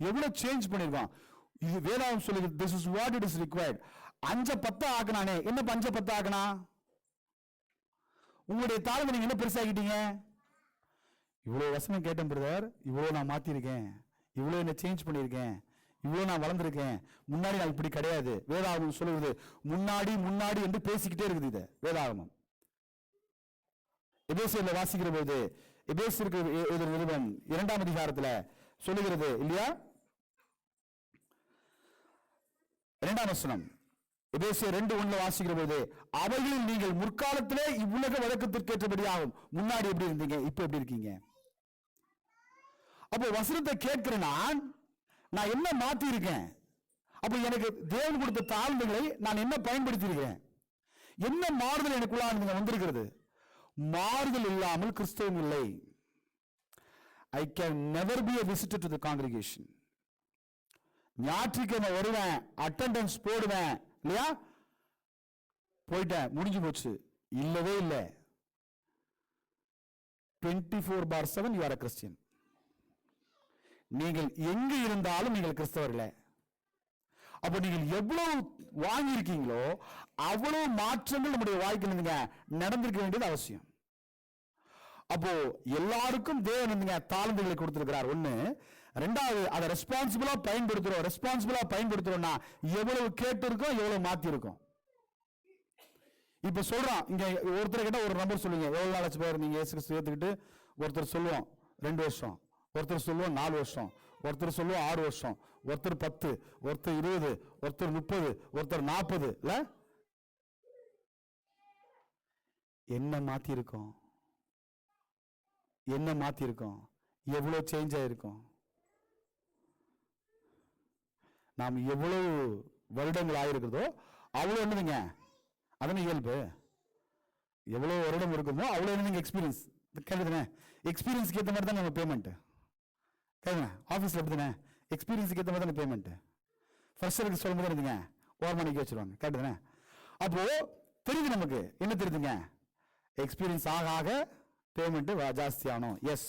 எவ்வளவு சேஞ்ச் பண்ணிருக்கோம். இது வேதாகம் சொல்லுது, this is what it is required. 5-10 ஆக்குனானே, என்ன 5-10 ஆக்குனா? உங்களுடைய தாழ்மை நீங்க என்ன பெருசாக்கிட்டீங்க? இவ்வளவு வசனம் கேட்டேன் பிரதர், இவ்வளவு நான் மாத்திருக்கேன், இவ்வளவு என்ன சேஞ்ச் பண்ணிருக்கேன், இவ்வளவு நான் வளர்ந்திருக்கேன், முன்னாடி நான் இப்படி கிடையாது. வேதாகமம் சொல்லுவது முன்னாடி முன்னாடி என்று பேசிக்கிட்டே இருக்குது. இது வேதாகமம் எபேசியர்ல வாசிக்கிற போது, எபேசியருக்கு நிருபம் 2ஆம் அதிகாரத்துல சொல்லுகிறது இல்லையா? 2ஆம் வசனம் எபேசியர் 2:1 வாசிக்கிற போது, அவைகளில் நீங்கள் முற்காலத்திலே இவ்வுலக வழக்கத்திற்கேற்றபடி ஆகும். முன்னாடி எப்படி இருந்தீங்க, இப்ப எப்படி இருக்கீங்க? அப்போ வசனத்தை கேட்கிற நான் என்ன மாத்தி இருக்கேன்? அப்ப எனக்கு தேவன் கொடுத்த தாழ்வுகளை நான் என்ன பயன்படுத்தி இருக்கிறேன்? என்ன மாறுதல் எனக்குள்ள வந்திருக்கிறது? மாறுதல் இல்லாமல் கிறிஸ்தவம் இல்லை. I can never be a visitor to the congregation. ஞாயிற்றுக்கிழமை வருவேன், அட்டெண்டன்ஸ் போடுவேன், இல்லையா? போயிட்டேன், முடிஞ்சு போச்சு. இல்லவே இல்லை. 24/7 you are a Christian. நீங்கள் எங்க இருந்தாலும் நீங்கள் கிறிஸ்தவர்களே. அப்ப நீங்கள் எவ்வளவு வாங்கியிருக்கீங்களோ அவ்வளவு மாற்றங்கள் நம்முடைய வாழ்க்கையில் நடந்திருக்க வேண்டியது அவசியம். அப்போ எல்லாருக்கும் தேவன் தாழ்ந்துகளை கொடுத்திருக்கிறார். ஒண்ணு. ரெண்டாவது, அதை ரெஸ்பான்சிபிளா பயன்படுத்துறோம். ரெஸ்பான்சிபிளா பயன்படுத்துறோம்னா எவ்வளவு கேட்டு இருக்கோம், எவ்வளவு மாத்தி இருக்கோம். இப்ப சொல்றான், இங்க ஒருத்தர் கிட்ட ஒரு நம்பர் சொல்லுங்க, எவ்வளவு நாள் ஆச்சு பாரு நீங்க இயேசு கிறிஸ்து ஏத்துக்கிட்டு. ஒருத்தர் சொல்லுவோம் 2 வருஷம், ஒருத்தர் சொல்லுவோம் 4 வருஷம், ஒருத்தர் சொல்லுவோம் 6 வருஷம், ஒருத்தர் 10, ஒருத்தர் 20, ஒருத்தர் 30, ஒருத்தர் 40. இல்ல என்ன மாத்தி இருக்கோம், என்ன மாத்தி இருக்கோம், எவ்வளவு சேஞ்ச் ஆயிருக்கும். நாம் எவ்வளவு வருடங்கள் ஆயிருக்கிறதோ அவ்வளவு என்னதுங்க, அதன இயல்பு. எவ்வளவு வருடம் இருக்குமோ அவ்வளவு என்னங்க எக்ஸ்பீரியன்ஸ். கேட்குதுண்ணே, எக்ஸ்பீரியன்ஸ்க்கு ஏற்ற மாதிரி தான் நம்ம பேமெண்ட். கேட்குங்க, ஆஃபீஸில் எப்படிதானே எக்ஸ்பீரியன்ஸுக்கு ஏற்ற மாதிரி தானே பேமெண்ட். ஃப்ரெஷருக்கு சொல்லும் போது இருந்துங்க ஓரமணிக்கு வச்சுருவாங்க. கேட்டுதுண்ணே. அப்போ தெரியுது நமக்கு என்ன தெரியுதுங்க, எக்ஸ்பீரியன்ஸ் ஆக ஆக பேமெண்ட் ஜாஸ்தி ஆகணும். எஸ்,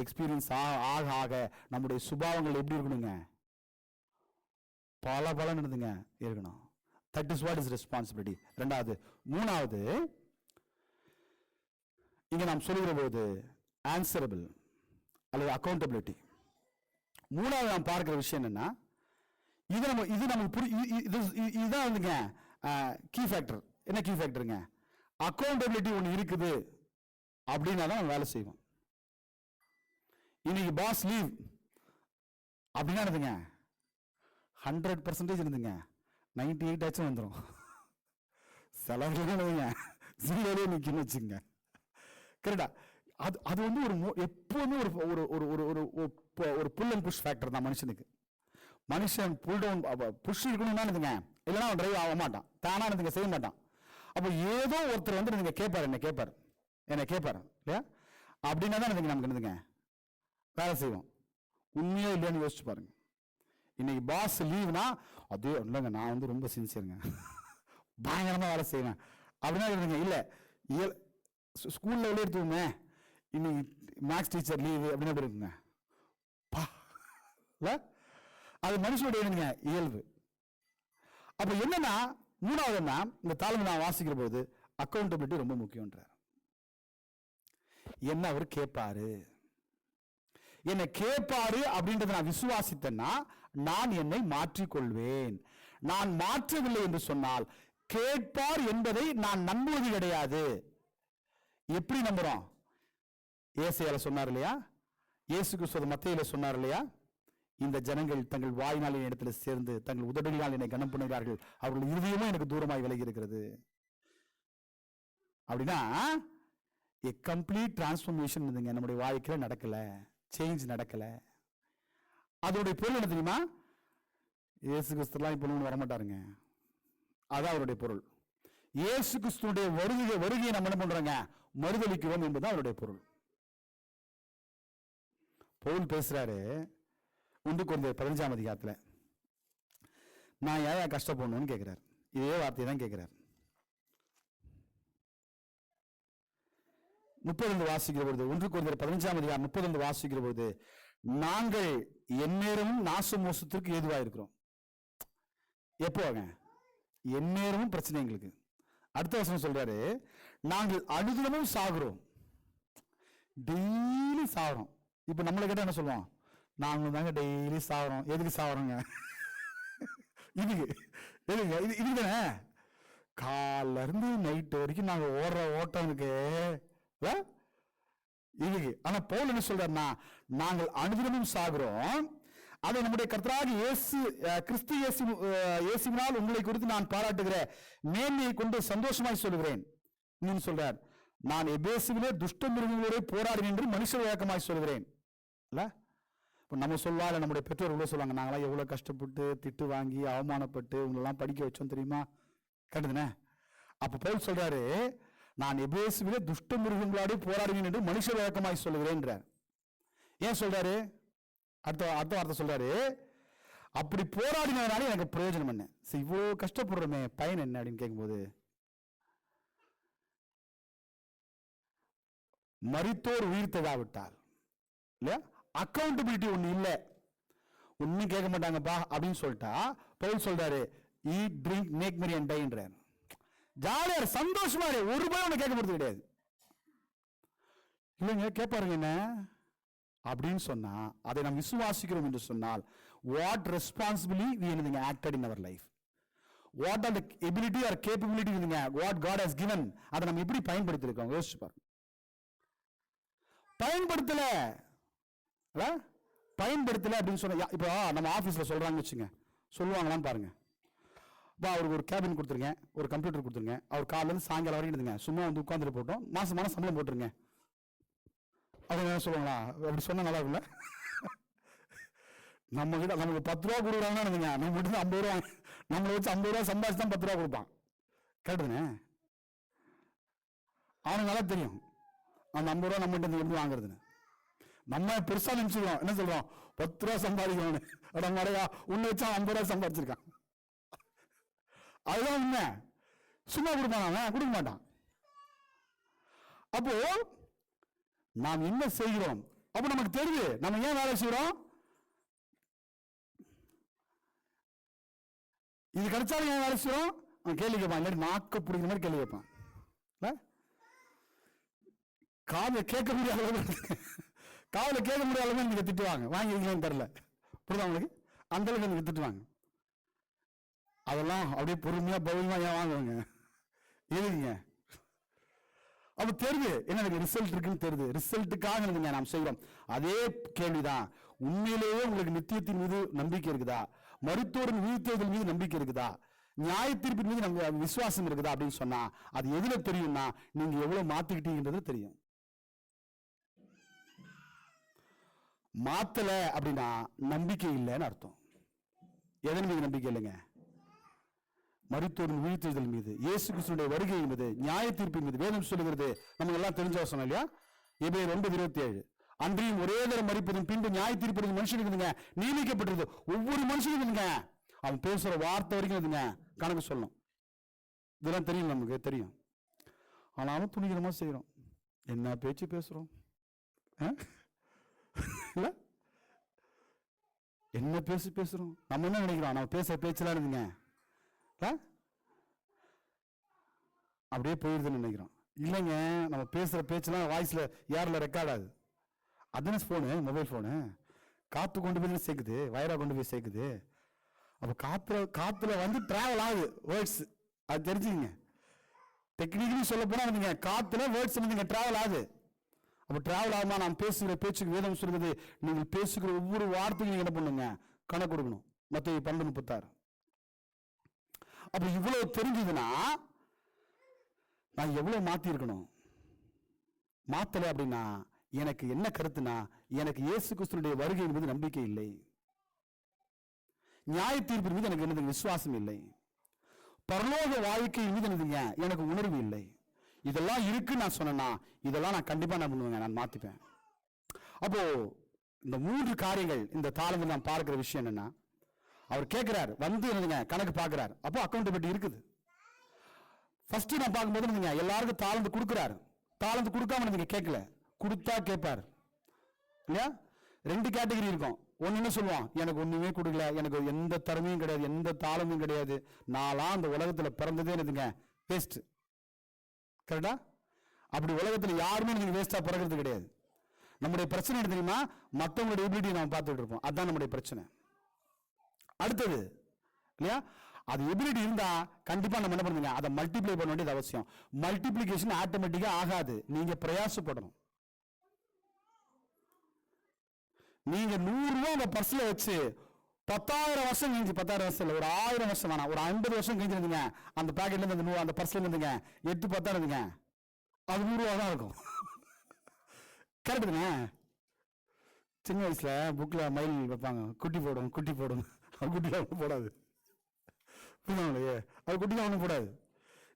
எக்ஸ்பீரியன்ஸ் ஆக ஆக நம்முடைய சுபாவங்கள் எப்படி இருக்கணுங்க, பல நடந்துங்க இருக்கணும். That is what is responsibility. ரெண்டாவது. மூணாவது, இங்க நாம் சொல்லுகிற போது ஆன்சரபிள் அல்லது அக்கௌண்டபிலிட்டி. மூணாவது நாம் பார்க்கிற விஷயம் என்னன்னா, இதுதான் வந்துங்க கீ ஃபேக்டர். என்ன கீ ஃபேக்டருங்க? அக்கௌண்டபிலிட்டி ஒன்று இருக்குது அப்படின்னா தான் நம்ம வேலை செய்வோம். இன்னைக்கு பாஸ் லீவ் அப்படின்னா என்னதுங்க, 100% இருந்துங்க 98 ஆச்சும் வந்துடும். செலவுங்க ஜீரோலே நிற்கணும்னு வச்சுங்க. கரெக்டா? அது வந்து எப்பவுமே ஒரு புல் அண்ட் புஷ் ஃபேக்டர் தான் மனுஷனுக்கு. மனுஷன் புல் டவுன் புஷ் இருக்கணும்னா இருந்துங்க, இல்லைன்னா அவன் டிரைவ் ஆக மாட்டான், தானா இருந்துங்க செய்ய மாட்டான். அப்போ ஏதோ ஒருத்தர் வந்து நீங்க கேட்பாரு, என்ன கேட்பாரு இல்லையா? அப்படின்னா தான் நமக்கு இருந்துங்க வேலை செய்வோம். உண்மையா இல்லையான்னு யோசிச்சு பாருங்க. இன்னைக்கு பாஸ் லீவ்னா அதே இல்லைங்க, நான் வந்து ரொம்ப சின்சியருங்க, பயங்கரமா வேலை செய்வேன் அப்படின்னா இருந்துங்க. இல்லை, ஸ்கூல்ல வெளியே எடுத்துவோமே, இன்னைக்கு மேக்ஸ் டீச்சர் லீவு அப்படின்னு எப்படி இருக்குங்க. அது மனுஷனுடைய இயல்பு. அப்ப என்னன்னா, மூணாவது என்ன, இந்த தாழ்மை நான் வாசிக்கிற போது அக்கௌண்டபிலிட்டி ரொம்ப முக்கியம்ன்றார். என்ன அவர் கேட்பாரு, என்னை கேட்பாரு அப்படின்றத நான் விசுவாசித்தேன்னா நான் என்னை மாற்றிக்கொள்வேன். நான் மாற்றவில்லை என்று சொன்னால் கேட்பார் என்பதை நான் நம்புவது கிடையாது. எப்படி நம்புறோம்? ஏசாயால சொன்னார் இல்லையா, இயேசு கிறிஸ்து மத்தேயுல சொன்னார் இல்லையா, இந்த ஜனங்கள் தங்கள் வாயினாலின் இடத்துல சேர்ந்து தங்கள் உதடுகளால் என்னை கனம் பண்ணுகிறார்கள், அவர்கள் இருதயமும் எனக்கு தூரமாய் விலகி இருக்கிறது. அப்படின்னா கம்ப்ளீட் டிரான்ஸ்ஃபர்மேஷன் நம்முடைய வாழ்க்கையில நடக்கல, சேஞ்ச் நடக்கல. அதோடைய பொருள் என்ன தெரியுமா? இயேசு கிறிஸ்துலாம் இப்ப வரமாட்டாருங்க. அதான் அவருடைய பொருள். இயேசு கிறிஸ்துடைய வருகையை நம்ம என்ன பண்றோங்க, மறுதளிக்கிறோம் என்பதுதான் அவருடைய பொருள். பவுல் பேசுறாரு 1 கொரிந்தியர் 15ஆம் அதிகாரத்துல, நான் ஏன் கஷ்டப்படணும்னு கேட்கிறார். இதே வார்த்தையை தான் கேட்கிறார். 30 வாசிக்கிற பொழுது, 1 கொரிந்தியர் 15ஆம் அதிகாரம் 30 வாசிக்கிற பொழுது, நாங்கள் எந்நேரமும் நாச மோசத்திற்கு ஏதுவா இருக்கிறோம். எப்போங்க? எந்நேரமும் பிரச்சனை எங்களுக்கு. அடுத்த வசனம் சொல்றாரு, நாங்கள் அனுதினமும் சாகுறோம். டெய்லி சாகுறோம். இப்ப நம்மளை கேட்டா என்ன சொல்லுவோம்? நாங்களும் தாங்க டெய்லி சாகுறோம். எதுக்கு சாகுறோங்க? இதுக்கு எதுங்க? இதுதானே காலைல இருந்து நைட்டு வரைக்கும் நாங்க ஓடுற ஓட்டம் இருக்கு இதுக்கு. ஆனா பவுல் என்ன சொல்றாருன்னா, நாங்கள் அனுதினமும் சாகுறோம், அதை நம்முடைய கர்த்தராகிய இயேசு கிறிஸ்து இயேசுவினால் உங்களை குறித்து நான் பாராட்டுகிற மேன்மையை கொண்டு சந்தோஷமாய் சொல்லுகிறேன். இன்னும் சொல்றார், நான் எபேசுவிலே துஷ்ட மிருகங்களோட போராடி என்று மனுஷ வழக்கமாய் சொல்கிறேன். இல்ல இப்போ நம்ம சொல்வாங்க, நம்முடைய பெற்றோர் உள்ள சொல்லுவாங்க, நாங்களாம் எவ்வளவு கஷ்டப்பட்டு திட்டு வாங்கி அவமானப்பட்டு உங்களெல்லாம் படிக்க வச்சோம் தெரியுமா, கேட்டதுனே. அப்ப பவுல் சொல்றாரு, நான் எபேசுவிலே துஷ்ட மிருகங்களோட போராடுவேன் என்று மனுஷ வழக்கமாய் சொல்லுகிறேன். ஏன் சொல்றாரு? அடுத்த வார்த்தை சொல்றாரு, அப்படி போராடினாலே எனக்கு பிரயோஜனம் என்ன, இவ்வளவு கஷ்டப்படுறோமே பயன் என்ன அப்படின்னு கேட்கும்போது, மரித்தோர் உயிர்த்ததாவிட்டால் இல்லையா அக்கௌண்டபிலிட்டி ஒண்ணு இல்ல, ஒன்னும் கேட்க மாட்டாங்கப்பா அப்படின்னு சொல்லிட்டா பவுல் சொல்றாரு, ஈட் ட்ரிங்க் மேக் மெரி அண்ட் டைன்றார். ஜாலியா சந்தோஷமா ஒரு ரூபாய் ஒண்ணு கேட்க போறது கிடையாது. இல்லைங்க கேட்பாருங்க என்ன அப்படின்னு சொன்னா, அதை நாம் விசுவாசிக்கிறோம் என்று சொன்னால், what responsibly we anything acted in our life, what are the ability or capability what God has given, அதை நம்ம எப்படி பயன்படுத்தி இருக்கோம் யோசிச்சு பாருங்க. பயன்படுத்தல அப்படின்னு சொன்ன, இப்போ நம்ம ஆபீஸ்ல சொல்றாங்க வச்சுங்க, சொல்லுவாங்களான்னு பாருங்க. இப்போ அவருக்கு ஒரு கேபின் கொடுத்துருங்க, ஒரு கம்ப்யூட்டர் கொடுத்துருங்க, அவர் காலையில இருந்து சாயங்காலம் வரைக்கும் இருந்துங்க, சும்மா வந்து உட்காந்துட்டு போட்டோம், மாசமான சம்பளம் போட்டுருங்க, அவங்க என்ன சொல்லுவாங்களா? அப்படி சொன்னா நல்லா இருக்குல்ல? நம்ம கிட்ட நமக்கு 10 ரூபா கொடுக்குறாங்கன்னா நம்ம கிட்ட 50 ரூபா, நம்மளை வச்சு 50 ரூபா சம்பாதிச்சு தான் 10 ரூபா கொடுப்பான். கேட்டுதுனே, அவனுக்கு நல்லா தெரியும் அந்த 50 ரூபா நம்ம கிட்ட எப்படி வாங்குறதுன்னு. நம்ம பெருசா நினைச்சுக்கிறோம், என்ன சொல்றோம், 10 ரூபா சம்பாதிக்கணும், அட மறையா உன்னை வச்சா 50 ரூபா சம்பாதிச்சிருக்கான். அதுதான் உண்மை. சும்மா கொடுப்பான், அவன் கொடுக்க மாட்டான். அப்போ நாம் என்ன செய்கிறோம்? அப்ப நமக்கு தெரியுது நம்ம ஏன் வேலை செய்யறோம். இது கிடைச்சாலும் ஏன் வேலை செய்யறோம்? கேள்வி கேட்பான், இல்லாட்டி நாக்க பிடிக்கிற மாதிரி கேள்வி கேட்பான். காதை கேட்க முடியாத காதல கேட்க முடியாத அளவுக்கு நீங்க திட்டுவாங்க, வாங்கிருக்கீங்கன்னு தெரியல, புரியுதா உங்களுக்கு? அந்த அளவுக்கு எனக்கு திட்டுவாங்க. அதெல்லாம் அப்படியே பொறுமையா பவுமா ஏன் வாங்குவாங்க, எதுக்குங்க? அப்ப தெரியுது என்ன ரிசல்ட் இருக்குன்னு தெரியுது, ரிசல்ட்டுக்காக நாம் செய்யறோம். அதே கேள்விதான், உண்மையிலேயே உங்களுக்கு நித்தியத்தின் மீது நம்பிக்கை இருக்குதா, மருத்துவரின் உயிர்த்தெழுதல் மீது நம்பிக்கை இருக்குதா, நியாய தீர்ப்பின் மீது நமக்கு விசுவாசம் இருக்குதா அப்படின்னு சொன்னா அது எதுல தெரியும்னா, நீங்க எவ்வளவு மாத்திக்கிட்டீங்கன்றது தெரியும். மாத்தல அப்படின்னா நம்பிக்கை இல்லைன்னு அர்த்தம். எதன் மீது நம்பிக்கை இல்லைங்க? மரித்தோரின் உயிர்த்தெழுதல் மீது, இயேசு கிறிஸ்துவின் வருகை மீது, நியாய தீர்ப்பின் மீது. வேதம் சொல்லுகிறது, நம்ம எல்லாம் தெரிஞ்ச வசனம் இல்லையா, எபிரேயர் 9:27, அன்றையும் ஒரே தரம் மரிப்பதும் பின்பு நியாய தீர்ப்பதும் மனுஷனுக்கு நியமிக்கப்பட்டிருது. ஒவ்வொரு மனுஷனுக்கு அவன் பேசுற வார்த்தை வரைக்கும் கணக்கு சொல்லணும். இதெல்லாம் தெரியும், நமக்கு தெரியும். ஆனாலும் துணிகரமா செய்யறோம். என்ன பேச்சு பேசுறோம், என்ன பேசுறோம். நம்ம என்ன நினைக்கிறோம், நம்ம பேசுற பேச்செல்லாம் அப்படியே போயிடுதுன்னு நினைக்கிறோம். இல்லைங்க, நம்ம பேசுற பேச்செல்லாம் வாய்ஸ்ல யாரில் ரெக்கார்ட் ஆகுது. அதுன்னு போனு, மொபைல் போனு காத்து கொண்டு போய் சேர்க்குது, வயரா கொண்டு போய் சேர்க்குது. அப்போ காத்துல வந்து டிராவல் ஆகுது வேர்ட்ஸ். அது தெரிஞ்சுக்கங்க. டெக்னிக்கலி சொல்ல போனா வந்துங்க, காத்துல வேர்ட்ஸ் வந்துங்க டிராவல் ஆகுது. அப்போ டிராவல் ஆகுமா? நாம் பேசுகிற பேச்சுக்கு வேதம் சொல்கிறது, நீங்கள் பேசுகிற ஒவ்வொரு வார்த்தையும் நீங்க என்ன பண்ணுங்க, கணக்கு கொடுக்கணும். மத்தேயு 12:36. அப்ப இவ்வளவு தெரிஞ்சதுன்னா நான் எவ்வளவு மாத்தி இருக்கணும். மாத்தல அப்படின்னா எனக்கு என்ன கருத்துனா, எனக்கு இயேசு கிறிஸ்துவினுடைய வருகை என்பது நம்பிக்கை இல்லை. நியாய தீர்ப்பின் மீது எனக்கு என்னது விசுவாசம் இல்லை. பரலோக வாழ்க்கை மீது என்னதுங்க எனக்கு உணர்வு இல்லை. இதெல்லாம் இருக்கு நான் சொன்னா, இதெல்லாம் நான் கண்டிப்பா நான் பண்ணுவேங்க, நான் மாத்திப்பேன். அப்போ இந்த 3 காரியங்கள் இந்த தாளந்து நான் பார்க்கிற விஷயம் என்னன்னா, அவர் கேட்கிறார் வந்து என்னதுங்க கணக்கு பார்க்கிறார். அப்போ அக்கௌண்டபிலிட்டி இருக்குது. ஃபர்ஸ்ட் நான் பார்க்கும்போது என்னதுங்க எல்லாருக்கும் தாளந்து கொடுக்கிறாரு. தாளந்து கொடுக்காம நீங்க கேட்கல, கொடுத்தா கேட்பார் இல்லையா? 2 கேட்டகரி இருக்கும். ஒன்னு என்ன சொல்லுவான், எனக்கு ஒண்ணுமே கொடுக்கல, எனக்கு எந்த திறமையும் கிடையாது, எந்த தாளமும் கிடையாது, நான்லாம் அந்த உலகத்துல பிறந்ததே என்னதுங்க வேஸ்ட். கரெக்டா? அப்படி உலகத்துல யாருமே நீங்க வேஸ்டா பிறக்கிறது கிடையாது. நம்முடைய பிரச்சனை என்ன தெரியுமா, மற்றவங்களுடைய எபிலிட்டி நம்ம பார்த்துட்டு இருப்போம். அதுதான் நம்முடைய பிரச்சனை. அடுத்தது இல்லையா, அது எபிலிட்டி இருந்தா கண்டிப்பா நம்ம என்ன பண்ணுங்க, அதை மல்டிப்ளை பண்ண வேண்டியது அவசியம். மல்டிப்ளிகேஷன் ஆட்டோமேட்டிக்கா ஆகாது, நீங்க பிரயாசப்படணும். நீங்க 100 ரூபாய் அந்த பர்ஸ்ல வச்சு 10,000 வருஷம் கழிஞ்சு, 10,000 வருஷம் இல்ல, ஒரு 1000 வருஷம் வேணாம், ஒரு 50 வருஷம் கழிஞ்சிருந்தீங்க, அந்த பாக்கெட்ல இருந்து அந்த பர்ஸ்ல இருந்துங்க 8-10 இருந்துங்க, அது 100 ரூபா தான் இருக்கும். கரெக்டுங்க. சின்ன வயசுல புக்ல மயில் வைப்பாங்க, குட்டி போடும் குட்டி போடும், குட்டிலாம் ஒன்றும் போடாது. அது குட்டிலாம் ஒன்றும் போடாது.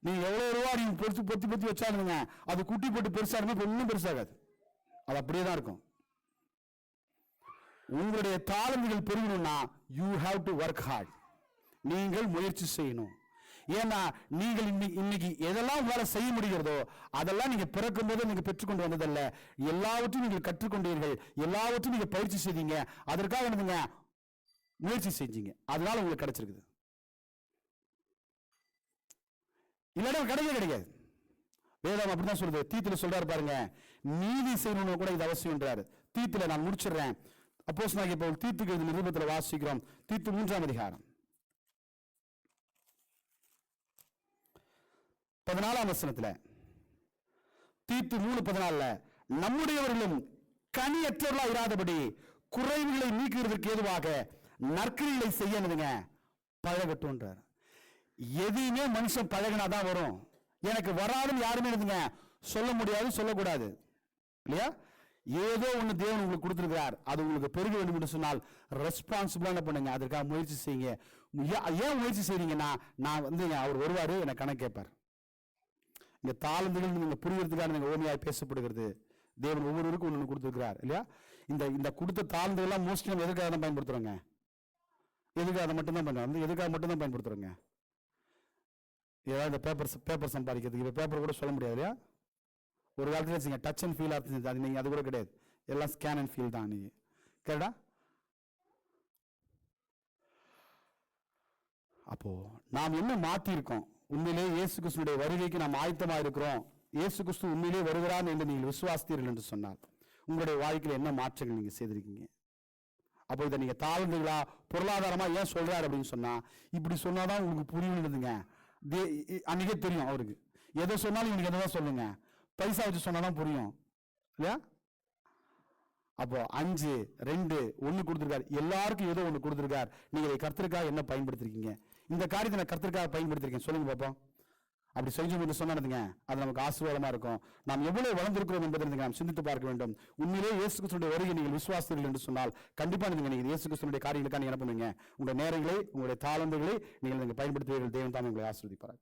நீங்க எவ்வளவு ரூபா நீங்க பொறுத்து பொத்தி பொத்தி வச்சாருங்க, அது குட்டி போட்டு பெருசா இருந்தா ஒன்றும் பெருசாகாது, அது அப்படியே தான் இருக்கும். உங்களுடைய தாளந்துகள் பெருகணும்னா you have to work hard. நீங்கள் முயற்சி செய்யணும். ஏன்னா நீங்கள் இன்னைக்கு எதெல்லாம் உங்களால் செய்ய முடிகிறதோ அதெல்லாம் நீங்க பிறக்கும் போது நீங்க பெற்றுக்கொண்டு வந்ததல்ல, எல்லாவற்றையும் நீங்கள் கற்றுக்கொண்டீர்கள், எல்லாவற்றையும் நீங்க பயிற்சி செய்தீங்க, அதற்காக என்னதுங்க முயற்சி செஞ்சீங்க, அதனால உங்களுக்கு கிடைச்சிருக்குது. இல்லைன்னா கிடைக்காது. வேதம் அப்படிதான் சொல்லுது. தீத்துல சொல்றாரு பாருங்க, நீதி செய்யணும்னு கூட இது அவசியம்ன்றாரு. தீத்துல நான் முடிச்சிடுறேன். அப்போஸ்தலனாகிய பவுல் தீத்துக்கு எழுதின நிருபத்தில் வாசிக்கிறோம். தீத்து 3ஆம் அதிகாரம் 14ஆம் வசனத்துல, தீத்து 3:14, நம்முடையவர்களும் கனியற்றவர்களா இராதபடி குறைவுகளை நீக்குவதற்கு ஏதுவாக நற்கிரிகளை செய்யணுதுங்க பழகட்டும்ன்றார். எதையுமே மனுஷன் பழகினாதான் வரும். எனக்கு வராதுன்னு யாருமே இருந்துங்க சொல்ல முடியாது, சொல்லக்கூடாது இல்லையா? ஏதோ ஒண்ணு தேவன் உங்களுக்கு கொடுத்திருக்கிறார், அது உங்களுக்கு பெருக வேண்டும் என்று சொன்னால் ரெஸ்பான்சிபிளா என்ன பண்ணுங்க, அதற்காக முயற்சி செய்யுங்க. ஏன் முயற்சி செய்றீங்கன்னா, நான் வந்து அவர் வருவாரு, எனக்கு கணக்கு கேட்பார். இந்த தாளந்துகள் நீங்க புரியறதுக்காக நீங்க ஓமையாய் பேசப்படுகிறது. தேவன் ஒவ்வொருவருக்கும் ஒன்று கொடுத்திருக்கிறார் இல்லையா? இந்த கொடுத்த தாளந்துகள் மோஸ்ட்லி நம்ம எதுக்காக தான் பயன்படுத்துறோங்க, எதுக்காக மட்டும் தான் பண்ணுறோம், எதுக்காக மட்டும் தான் பயன்படுத்துறோங்க. ஏதாவது பேப்பர் சம்பாதிக்கிறதுக்கு. இப்போ பேப்பர் கூட சொல்ல முடியாது இல்லையா? ஒரு காலத்துல வச்சுங்க டச் அண்ட் ஃபீல் ஆர்ட், அது நீங்க அது கூட கிடையாது, எல்லாம் ஸ்கேன் அண்ட் ஃபீல் தான் நீங்க. கரெக்டா? அப்போ நாம் என்ன மாத்தி இருக்கோம்? உண்மையிலே இயேசு கிறிஸ்துவினுடைய வருகைக்கு நாம் ஆயத்தமா இருக்கிறோம். இயேசு கிறிஸ்து உண்மையிலே வருகிறான் என்று நீங்கள் விசுவாசித்தீர்கள் என்று சொன்னால் உங்களுடைய வாழ்க்கையில் என்ன மாற்றங்கள் நீங்க செய்திருக்கீங்க? அப்போ இதை நீங்க தாழ்ந்துகளா பொருளாதாரமா ஏன் சொல்றாரு அப்படின்னு சொன்னா, இப்படி சொன்னாதான் உங்களுக்கு புரியுதுங்க. அன்னைக்கே தெரியும் அவருக்கு, எதை சொன்னாலும் இன்னைக்கு எதை தான் சொல்லுங்க, பைசா வச்சு சொன்னாதான் புரியும் இல்லையா? அப்போ 5, 2, 1 கொடுத்திருக்காரு. எல்லாருக்கும் ஏதோ ஒண்ணு கொடுத்திருக்காரு. நீங்க இதை கர்த்தருக்காக என்ன பயன்படுத்திருக்கீங்க? இந்த காரியத்தை நான் கர்த்தருக்காக பயன்படுத்திருக்கேன், சொல்லுங்க பாப்போம். அப்படி செஞ்சோம் என்று சொன்னதுங்க, அது நமக்கு ஆசீர்வாதமா இருக்கும். நாம் எவ்வளவு வளர்ந்திருக்கிறோம் என்பதை நாம் சிந்தித்து பார்க்க வேண்டும். உண்மையிலே இயேசு கிறிஸ்துவினுடைய வருகை நீங்கள் விசுவாசித்தீர்கள் என்று சொன்னால் கண்டிப்பா நீங்க இயேசு கிறிஸ்துவினுடைய காரியங்களுக்காக நீங்க என்ன பண்ணுவீங்க, உங்களுடைய நேரங்களை, உங்களுடைய தாளந்துகளை நீங்கள் பயன்படுத்துவீர்கள். தேவன் தாமே உங்களை ஆசீர்வதிப்பார்.